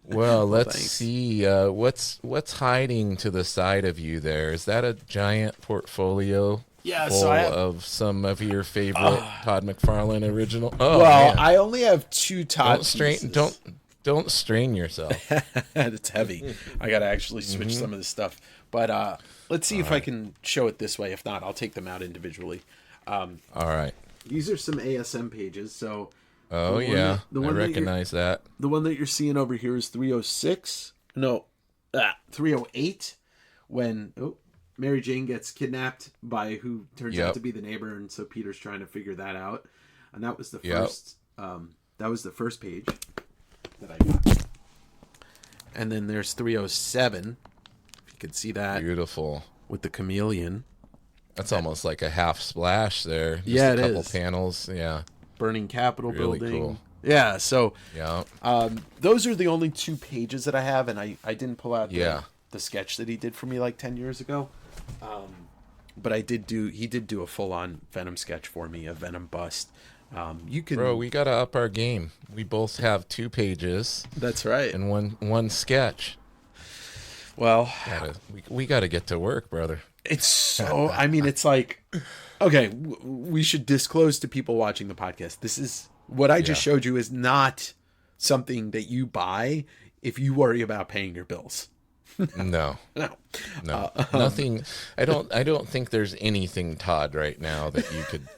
Well, let's see. What's hiding to the side of you there? Is that a giant portfolio full of some of your favorite Todd McFarlane original? Oh, well, man. I only have 2 Todd pieces. Don't strain yourself. It's heavy. I got to actually switch some of this stuff. But let's see if I can show it this way. If not, I'll take them out individually. All right. These are some ASM pages. So. Oh, I recognize that. The one that you're seeing over here is 306. No, 308. When Mary Jane gets kidnapped by who turns out to be the neighbor, and so Peter's trying to figure that out. And that was the first. That was the first page that I got. And then there's 307. If you could see that. Beautiful. With the chameleon. That's almost like a half splash there. Just a couple panels. Yeah. Burning Capitol really building. Cool. Yeah, so those are the only 2 pages that I have, and I didn't pull out the sketch that he did for me like 10 years ago. But he did do a full-on Venom sketch for me, a Venom bust. Bro, we gotta up our game. We both have 2 pages. That's right. And one sketch. Well, we gotta get to work, brother. it's so. I mean, it's like, okay, we should disclose to people watching the podcast. This is what I just showed you is not something that you buy if you worry about paying your bills. No. Nothing. I don't think there's anything, Todd, right now that you could.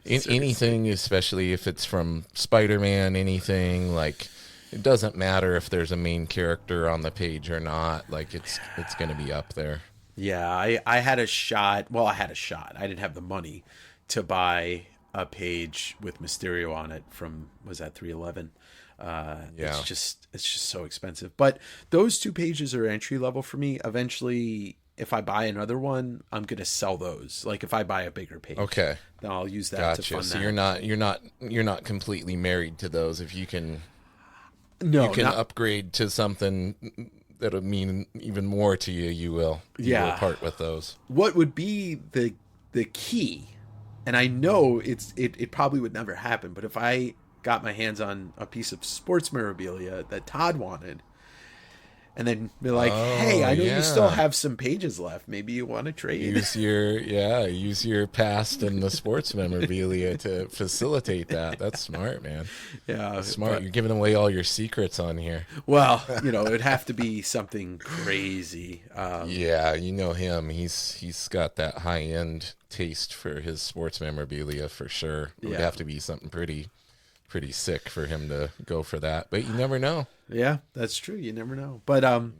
Anything, especially if it's from Spider-Man, anything like. It doesn't matter if there's a main character on the page or not. Like it's going to be up there. Yeah, I had a shot. Well, I had a shot. I didn't have the money to buy a page with Mysterio on it from, was that 311? It's just so expensive. But those two pages are entry level for me. Eventually, if I buy another one, I'm going to sell those. Like if I buy a bigger page, okay, then I'll use that to fund so that. you're not completely married to those. If you can. No, you can upgrade to something that'll mean even more to you. You will. You will part with those. What would be the key? And I know it probably would never happen. But if I got my hands on a piece of sports memorabilia that Todd wanted, and then be like, "Hey, I know you still have some pages left. Maybe you want to trade." Use your past and the sports memorabilia to facilitate that. That's smart, man. Yeah, that's smart. But, you're giving away all your secrets on here. Well, it'd have to be something crazy. Yeah, you know him. He's got that high end taste for his sports memorabilia for sure. It would have to be something pretty sick for him to go for that. But you never know. Yeah, that's true. You never know. But I'm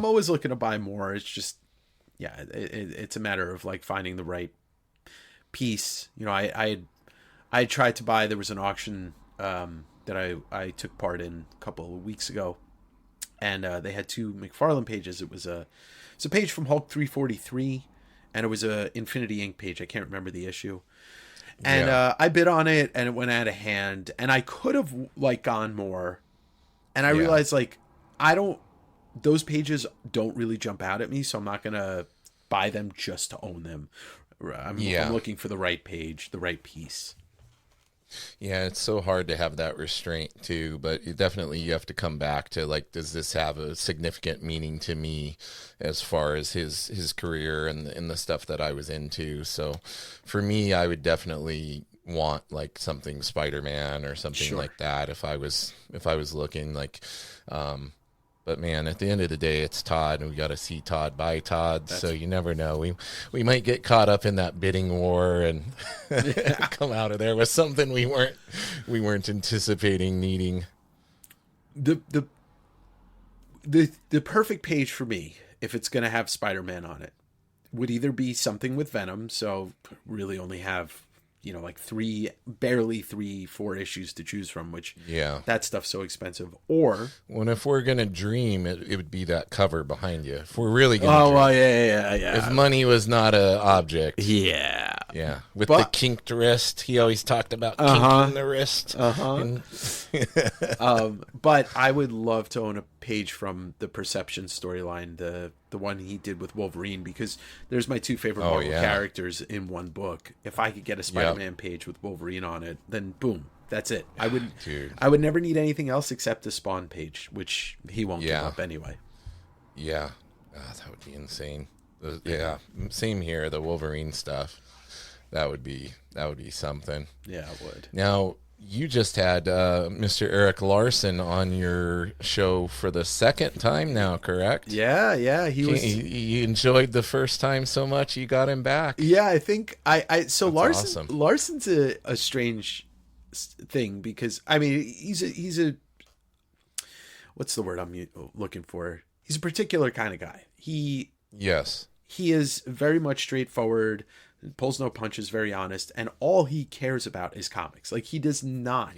always looking to buy more. It's just, it's a matter of like finding the right piece. I tried to buy. There was an auction that I took part in a couple of weeks ago, and they had two McFarlane pages. It's a page from Hulk 343, and it was a Infinity Inc. page. I can't remember the issue. And I bid on it, and it went out of hand. And I could have like gone more. And I realized like those pages don't really jump out at me, so I'm not gonna buy them just to own them. I'm looking for the right page, the right piece. Yeah, it's so hard to have that restraint too, but you have to come back to like, does this have a significant meaning to me as far as his career and the stuff that I was into? So for me, I would definitely want like something Spider-Man or something like that if I was looking like but man, at the end of the day, it's Todd, and we got to see Todd buy Todd. So you never know. We might get caught up in that bidding war and come out of there with something we weren't anticipating needing. The perfect page for me, if it's going to have Spider-Man on it, would either be something with Venom, so really only have like 4 issues to choose from, which that stuff's so expensive. Or if we're gonna dream, it would be that cover behind you. If we're really gonna dream. If money was not an object, with the kinked wrist, he always talked about kinking the wrist. But I would love to own a page from the Perception storyline, the one he did with Wolverine, because there's my two favorite Marvel characters in one book. If I could get a Spider-Man page with Wolverine on it, then boom, that's it. I would never need anything else except a Spawn page, which he won't give up anyway. Yeah, that would be insane. Same here. The Wolverine stuff, that would be something. Yeah, it would. Now, you just had Mr. Eric Larson on your show for the second time now, correct? Yeah. He enjoyed the first time so much you got him back. Yeah, I think so. Larson, awesome. Larson's a strange thing, because I mean he's a what's the word I'm looking for? He's a particular kind of guy. He is very much straightforward. Pulls no punches, very honest, and all he cares about is comics. Like, he does not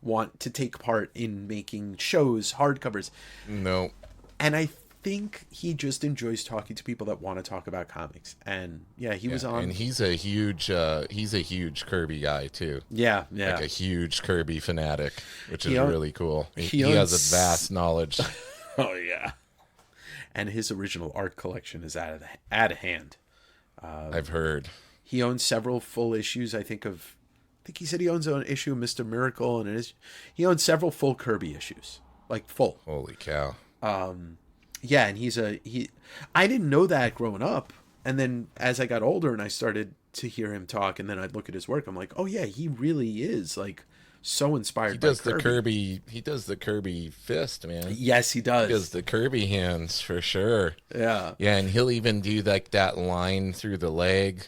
want to take part in making shows, hardcovers. No. And I think he just enjoys talking to people that want to talk about comics. And he was on. And he's a huge Kirby guy too. Yeah. Like a huge Kirby fanatic, which is really cool. He has a vast knowledge. Oh yeah. And his original art collection is out of hand. I've heard. He owns several full issues. I think he said he owns an issue of Mr. Miracle, and he owns several full Kirby issues, like full. Holy cow! Yeah, and I didn't know that growing up. And then as I got older and I started to hear him talk, and then I'd look at his work, I'm like, oh yeah, he really is like so He inspired by does the Kirby. Kirby. He does the Kirby fist, man. Yes, he He does does. the Kirby hands for sure. Yeah. Yeah, and he'll even do like that line through the leg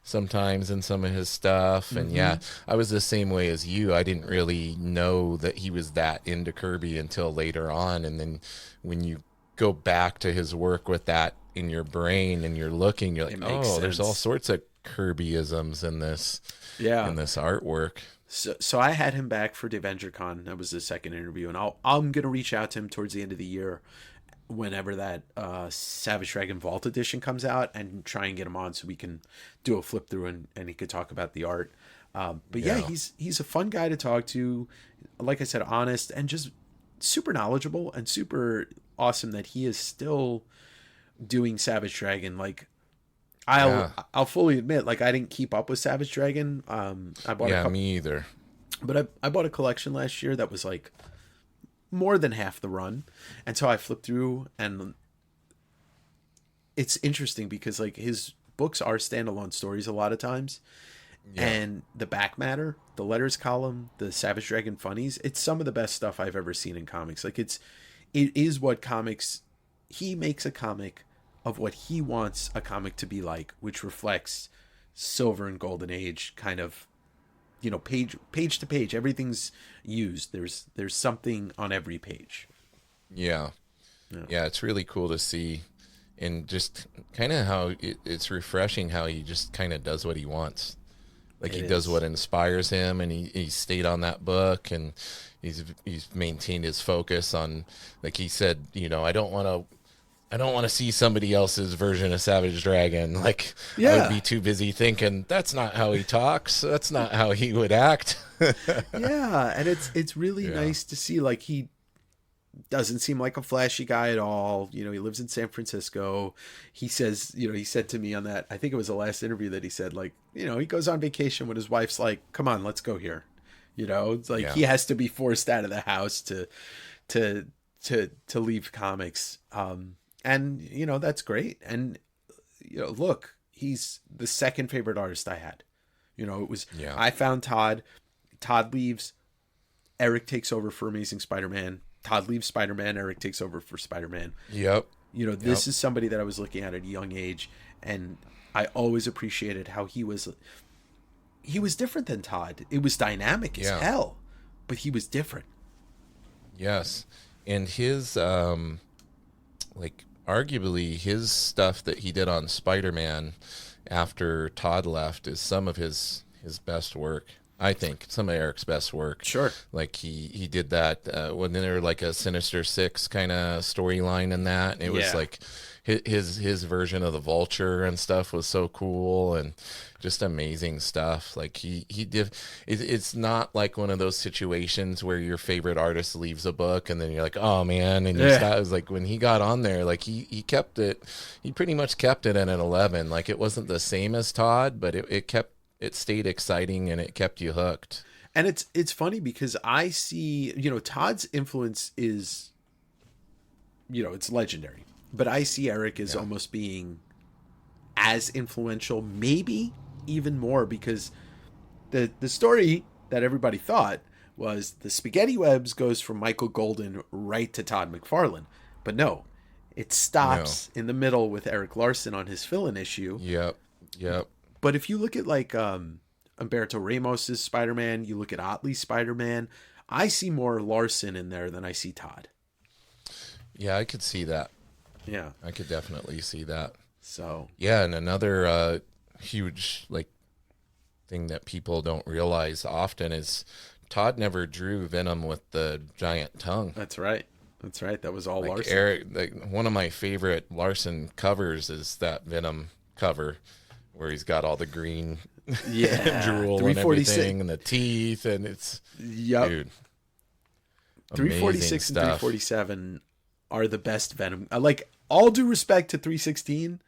sometimes in some of his stuff. And yeah, I was the same way as you. I didn't really know that he was that into Kirby until later on. And then when you go back to his work with that in your brain and you're looking, you're like, It makes oh, there's all sense. sorts of Kirbyisms Yeah. in this artwork. So I had him back for Con. That was the second interview, and I'm gonna reach out to him towards the end of the year, whenever that Savage Dragon Vault edition comes out, and try and get him on so we can do a flip through and he could talk about the art. But yeah, Yeah. he's a fun guy to talk to. Like I said, honest and just super knowledgeable and super awesome that he is still doing Savage Dragon. Like Yeah. I'll fully admit, like I didn't keep up with Savage Dragon. I bought a Yeah, couple, me either. but I bought a collection last year that was like more than half the run, and so I flipped through, and it's interesting because like his books are standalone stories a lot of times, Yeah. and the back matter, the letters column, the Savage Dragon funnies, it's some of the best stuff I've ever seen in comics. Like it is what comics. He makes a comic of what he wants a comic to be like, which reflects silver and golden age kind of, page to page. Everything's used. There's something on every page. Yeah. Yeah. Yeah, it's really cool to see, and just kind of how it's refreshing how he just kind of does what he wants. Like he It does is. what inspires him, and he stayed on that book, and he's maintained his focus on, like he said, I don't want to see somebody else's version of Savage Dragon. Like I would Yeah. be too busy thinking that's not how he talks, that's not how he would act. Yeah, and it's really Yeah. nice to see, like, he doesn't seem like a flashy guy at all. He lives in San Francisco. He says, he said to me on that, I think it was the last interview, that he said, like, he goes on vacation when his wife's like, come on, let's go here. It's like Yeah. he has to be forced out of the house to to leave comics. And that's great. And look, he's the second favorite artist I had. It was, Yeah. I found Todd leaves, Eric takes over for Amazing Spider-Man. Todd leaves Spider-Man, Eric takes over for Spider-Man. Yep. This is somebody that I was looking at a young age, and I always appreciated how he was different than Todd. It was dynamic as Yeah. hell, but he was different. Yes. And his like arguably his stuff that he did on Spider-Man after Todd left is some of his best work. I think some of Eric's best work. Sure. Like he did that when there like a Sinister Six kind of storyline in that. And it was Yeah. like his version of the Vulture and stuff was so cool and just amazing stuff. Like he did. It's not like one of those situations where your favorite artist leaves a book and then you're like, oh man, and you Yeah. stop. It was like when he got on there, like he kept it. He pretty much kept it at an 11. Like it wasn't the same as Todd, but it stayed exciting and it kept you hooked. And it's funny because I see, Todd's influence is, it's legendary. But I see Eric as almost being as influential, maybe even more, because the story that everybody thought was the Spaghetti Webs goes from Michael Golden right to Todd McFarlane. But no, it stops in the middle with Eric Larson on his fill-in issue. Yep. But if you look at like Umberto Ramos's Spider-Man, you look at Otley's Spider-Man, I see more Larson in there than I see Todd. Yeah, I could see that. Yeah. I could definitely see that. So Yeah, and another huge like thing that people don't realize often is Todd never drew Venom with the giant tongue. that's right. That's right. That was all Like Larson. Eric, like one of my favorite Larson covers is that Venom cover where he's got all the green Yeah. drool and 346. everything and the teeth, and it's Yep. dude, 346 amazing and stuff. 347 are the best Venom. Like, all due respect to 316,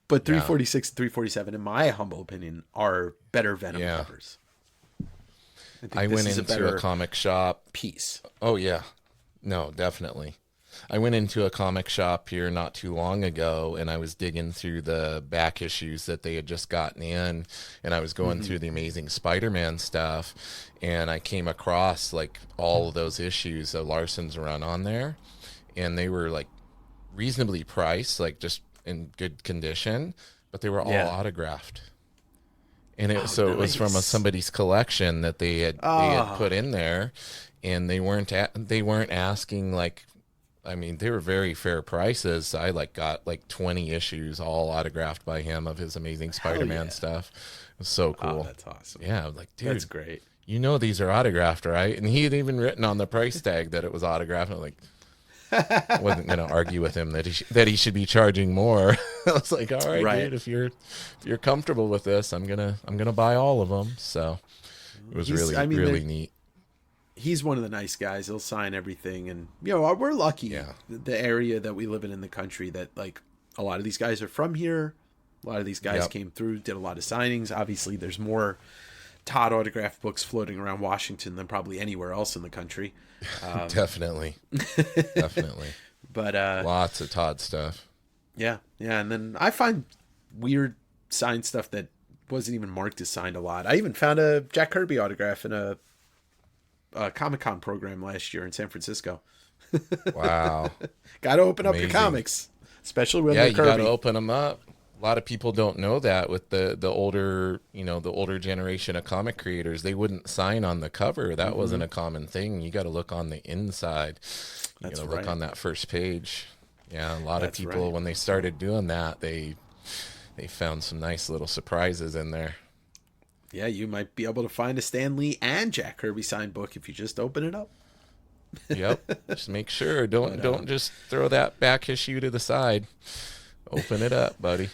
but 346 and 347, in my humble opinion, are better Venom Yeah. covers. I this went is into a comic shop. piece. Oh yeah, no, definitely. I went into a comic shop here not too long ago, and I was digging through the back issues that they had just gotten in, and I was going through the Amazing Spider-Man stuff, and I came across like all of those issues of Larson's run on there, and they were like reasonably priced, like just in good condition, but they were all autographed. And it was from somebody's collection that they had put in there, and they weren't asking like, I mean, they were very fair prices. I got 20 issues all autographed by him of his Amazing Spider-Man stuff. It was so cool. Oh, that's awesome. Yeah, like, dude, that's great. You know these are autographed, right? And he had even written on the price tag that it was autographed. And I'm like, I wasn't going to argue with him that he should be charging more. I was like, all right, dude, if you're comfortable with this, I'm gonna buy all of them. So it was really neat. He's one of the nice guys. He'll sign everything, and we're lucky. Yeah. The area that we live in the country, that like a lot of these guys are from here. A lot of these guys came through, did a lot of signings. Obviously, there's more Todd autograph books floating around Washington than probably anywhere else in the country. Definitely. But lots of Todd stuff. Yeah, and then I find weird signed stuff that wasn't even marked as signed a lot. I even found a Jack Kirby autograph in a Comic-Con program last year in San Francisco. Wow. Got to open up your comics, especially when they're Kirby. Yeah, you got to open them up. A lot of people don't know that with the older, the older generation of comic creators. They wouldn't sign on the cover. That wasn't a common thing. You got to look on the inside. You got to look on that first page. Yeah, a lot of people, when they started doing that, they found some nice little surprises in there. Yeah, you might be able to find a Stan Lee and Jack Kirby signed book if you just open it up. Yep. Just make sure. Don't just throw that back issue to the side. Open it up, buddy.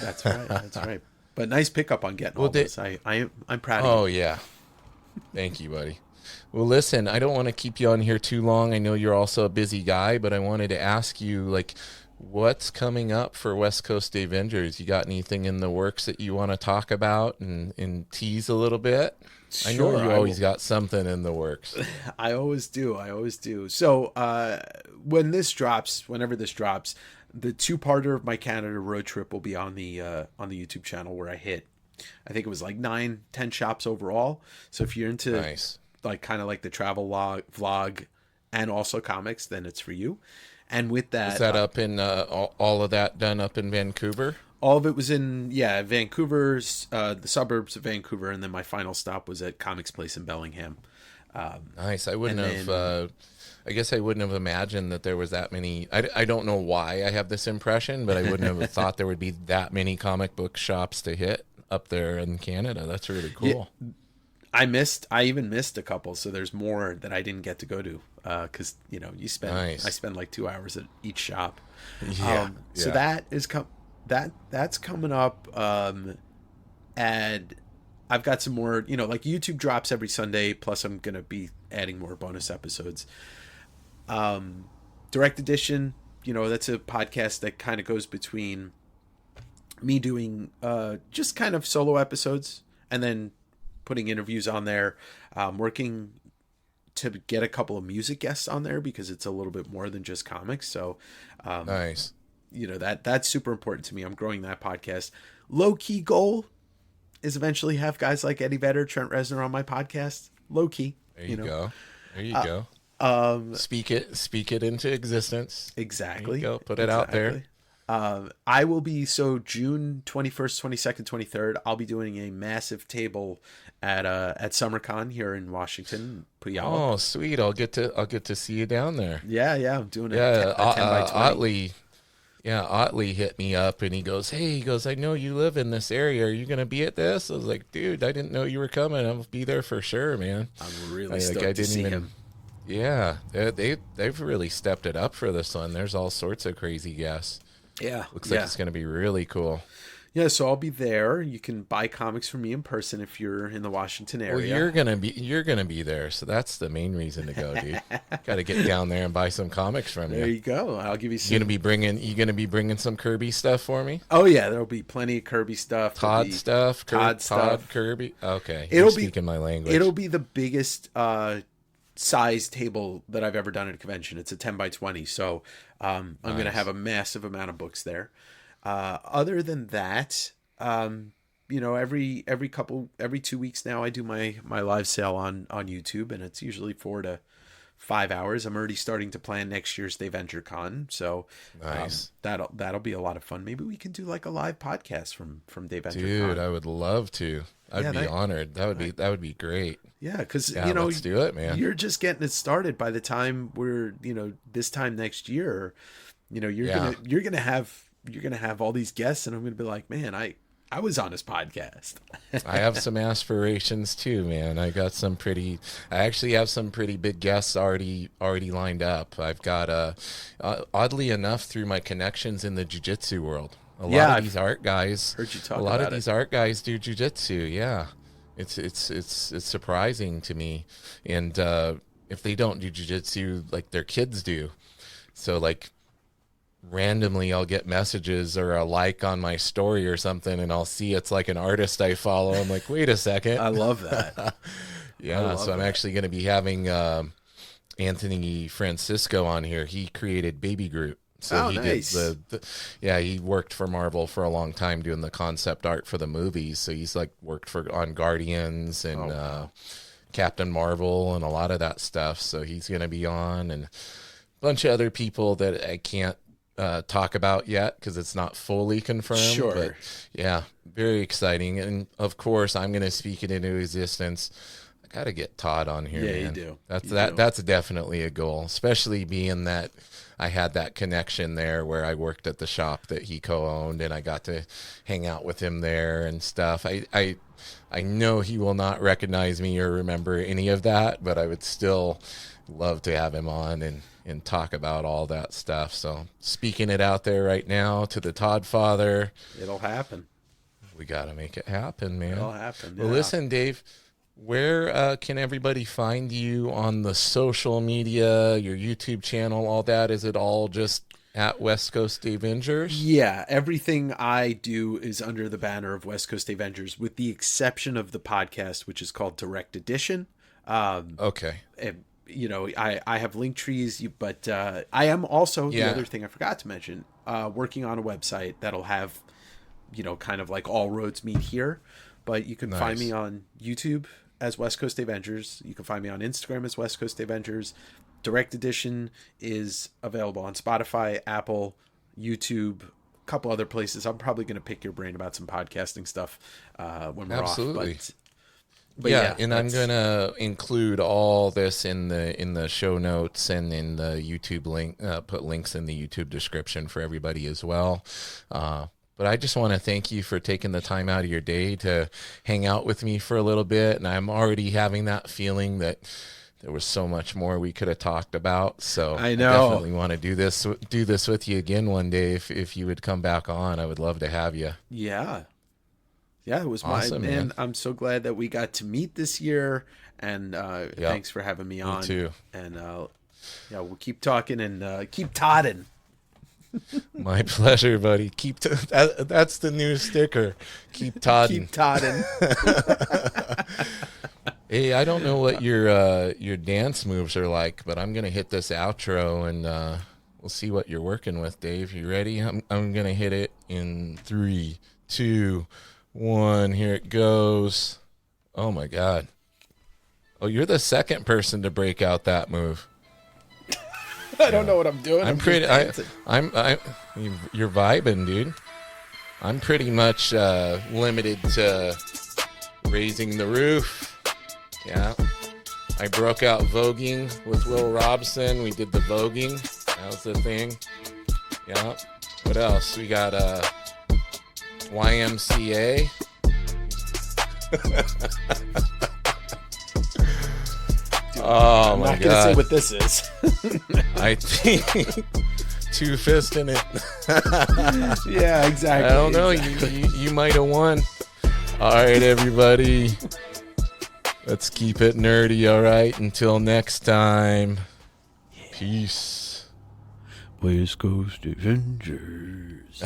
That's right. But nice pickup on getting all this. I'm proud of you. Oh, yeah. Thank you, buddy. Well, listen, I don't want to keep you on here too long. I know you're also a busy guy, but I wanted to ask you, like, what's coming up for West Coast Davengers? You got anything in the works that you want to talk about and tease a little bit? Sure, I know you always got something in the works. I always do. So whenever this drops, the 2-parter of my Canada road trip will be on the YouTube channel, where I hit, I think it was like 9-10 shops overall. So if you're into like kind of like the travel vlog and also comics, then it's for you. And with that, is that up in all of that done up in Vancouver? All of it was in Vancouver's, the suburbs of Vancouver, and then my final stop was at Comics Place in Bellingham. Nice. I wouldn't have. I guess I wouldn't have imagined that there was that many. I don't know why I have this impression, but I wouldn't have thought there would be that many comic book shops to hit up there in Canada. That's really cool. Yeah, I even missed a couple, so there's more that I didn't get to go to because I spend like 2 hours at each shop. So that is that's coming up, and I've got some more. Like YouTube drops every Sunday. Plus, I'm gonna be adding more bonus episodes. Direct Edition, that's a podcast that kind of goes between me doing just kind of solo episodes and then putting interviews on there, working to get a couple of music guests on there because it's a little bit more than just comics. So nice. That's super important to me. I'm growing that podcast. Low key goal is eventually have guys like Eddie Vedder, Trent Reznor on my podcast. Low key. There you go. Speak it into existence. Exactly. There you go. Put it out there. I will be, June 21st, 22nd, 23rd, I'll be doing a massive table at SummerCon here in Washington, Puyallup. Oh, sweet. I'll get to see you down there. Yeah, I'm doing it. Yeah, 10 by 20. Otley hit me up and he goes, I know you live in this area. Are you going to be at this? I was like, dude, I didn't know you were coming. I'll be there for sure, man. I'm really stoked to see him. Yeah, they've really stepped it up for this one. There's all sorts of crazy guests. Yeah. Looks like it's going to be really cool. Yeah, so I'll be there. You can buy comics from me in person if you're in the Washington area. Well, you're gonna be there, so that's the main reason to go, dude. Got to get down there and buy some comics from you. There you go. I'll give you some. You gonna be bringing some Kirby stuff for me? Oh yeah, there'll be plenty of Kirby stuff. Todd stuff. Todd Kirby. Okay, you're speaking my language. It'll be the biggest size table that I've ever done at a convention. It's a 10 by 20. So I'm going to have a massive amount of books there. Other than that, every 2 weeks now I do my live sale on YouTube, and it's usually 4 to 5 hours. I'm already starting to plan next year's Davengers Con, so nice. That'll be a lot of fun. Maybe we can do like a live podcast from Davengers Con. Dude, I would love to. I'd be honored. That would be great. Yeah, because let's do it, man. You're just getting it started. By the time we're this time next year, you're gonna have all these guests, and I'm gonna be like, man, I was on his podcast. I have some aspirations too, man. I actually have some pretty big guests already lined up. I've got oddly enough, through my connections in the jiu-jitsu world, a lot of these art guys. Heard you talk a lot about of these art guys do jiu-jitsu. Yeah, it's surprising to me, and if they don't do jiu-jitsu, like their kids do, so like. Randomly I'll get messages or a like on my story or something, and I'll see it's like an artist I follow. I'm like, wait a second. I love that. I'm actually going to be having Anthony Francisco on here. He created Baby Groot. So he nice. did he worked for Marvel for a long time doing the concept art for the movies. So he's like worked on Guardians and Captain Marvel and a lot of that stuff. So he's going to be on, and a bunch of other people that I can't talk about yet because it's not fully confirmed. Sure. But yeah, very exciting. And of course, I'm going to speak it into existence. I got to get Todd on here. Yeah, man. you do. That's definitely a goal, especially being that I had that connection there where I worked at the shop that he co-owned, and I got to hang out with him there and stuff. I know he will not recognize me or remember any of that, but I would still love to have him on and talk about all that stuff. So speaking it out there right now to the Todd father. It'll happen. We got to make it happen, man. It'll happen. Well, listen, Dave, where can everybody find you on the social media, your YouTube channel, all that? Is it all just at West Coast Davengers? Yeah, everything I do is under the banner of West Coast Davengers, with the exception of the podcast, which is called Direct Edition. Okay. I have link trees, but I am also, the other thing I forgot to mention, working on a website that'll have, kind of like all roads meet here. But you can find me on YouTube as West Coast Avengers. You can find me on Instagram as West Coast Avengers. Direct Edition is available on Spotify, Apple, YouTube, a couple other places. I'm probably going to pick your brain about some podcasting stuff when we're off. But yeah, and I'm gonna include all this in the show notes and in the YouTube link. Put links in the YouTube description for everybody as well. But I just want to thank you for taking the time out of your day to hang out with me for a little bit. And I'm already having that feeling that there was so much more we could have talked about. So I definitely want to do this with you again one day. If you would come back on, I would love to have you. Yeah. Yeah, it was awesome, man. I'm so glad that we got to meet this year, and thanks for having me on. Me too. And we'll keep talking and keep todding. My pleasure, buddy. That's the new sticker. Keep todding. Keep todding. Hey, I don't know what your dance moves are like, but I'm gonna hit this outro and we'll see what you're working with, Dave. You ready? I'm gonna hit it in 3, 2, 1. Here it goes. Oh my God. Oh, you're the second person to break out that move. I don't know what I'm doing. You're vibing, dude. I'm pretty much limited to raising the roof. Yeah. I broke out voguing with Will Robson. We did the voguing. That was the thing. Yeah. What else? We got YMCA. Dude, oh I'm my not God. gonna say what this is. I think two fists in it. Yeah, exactly. I don't know. Exactly. You might have won. All right, everybody. Let's keep it nerdy, all right? Until next time. Peace. West Coast Avengers.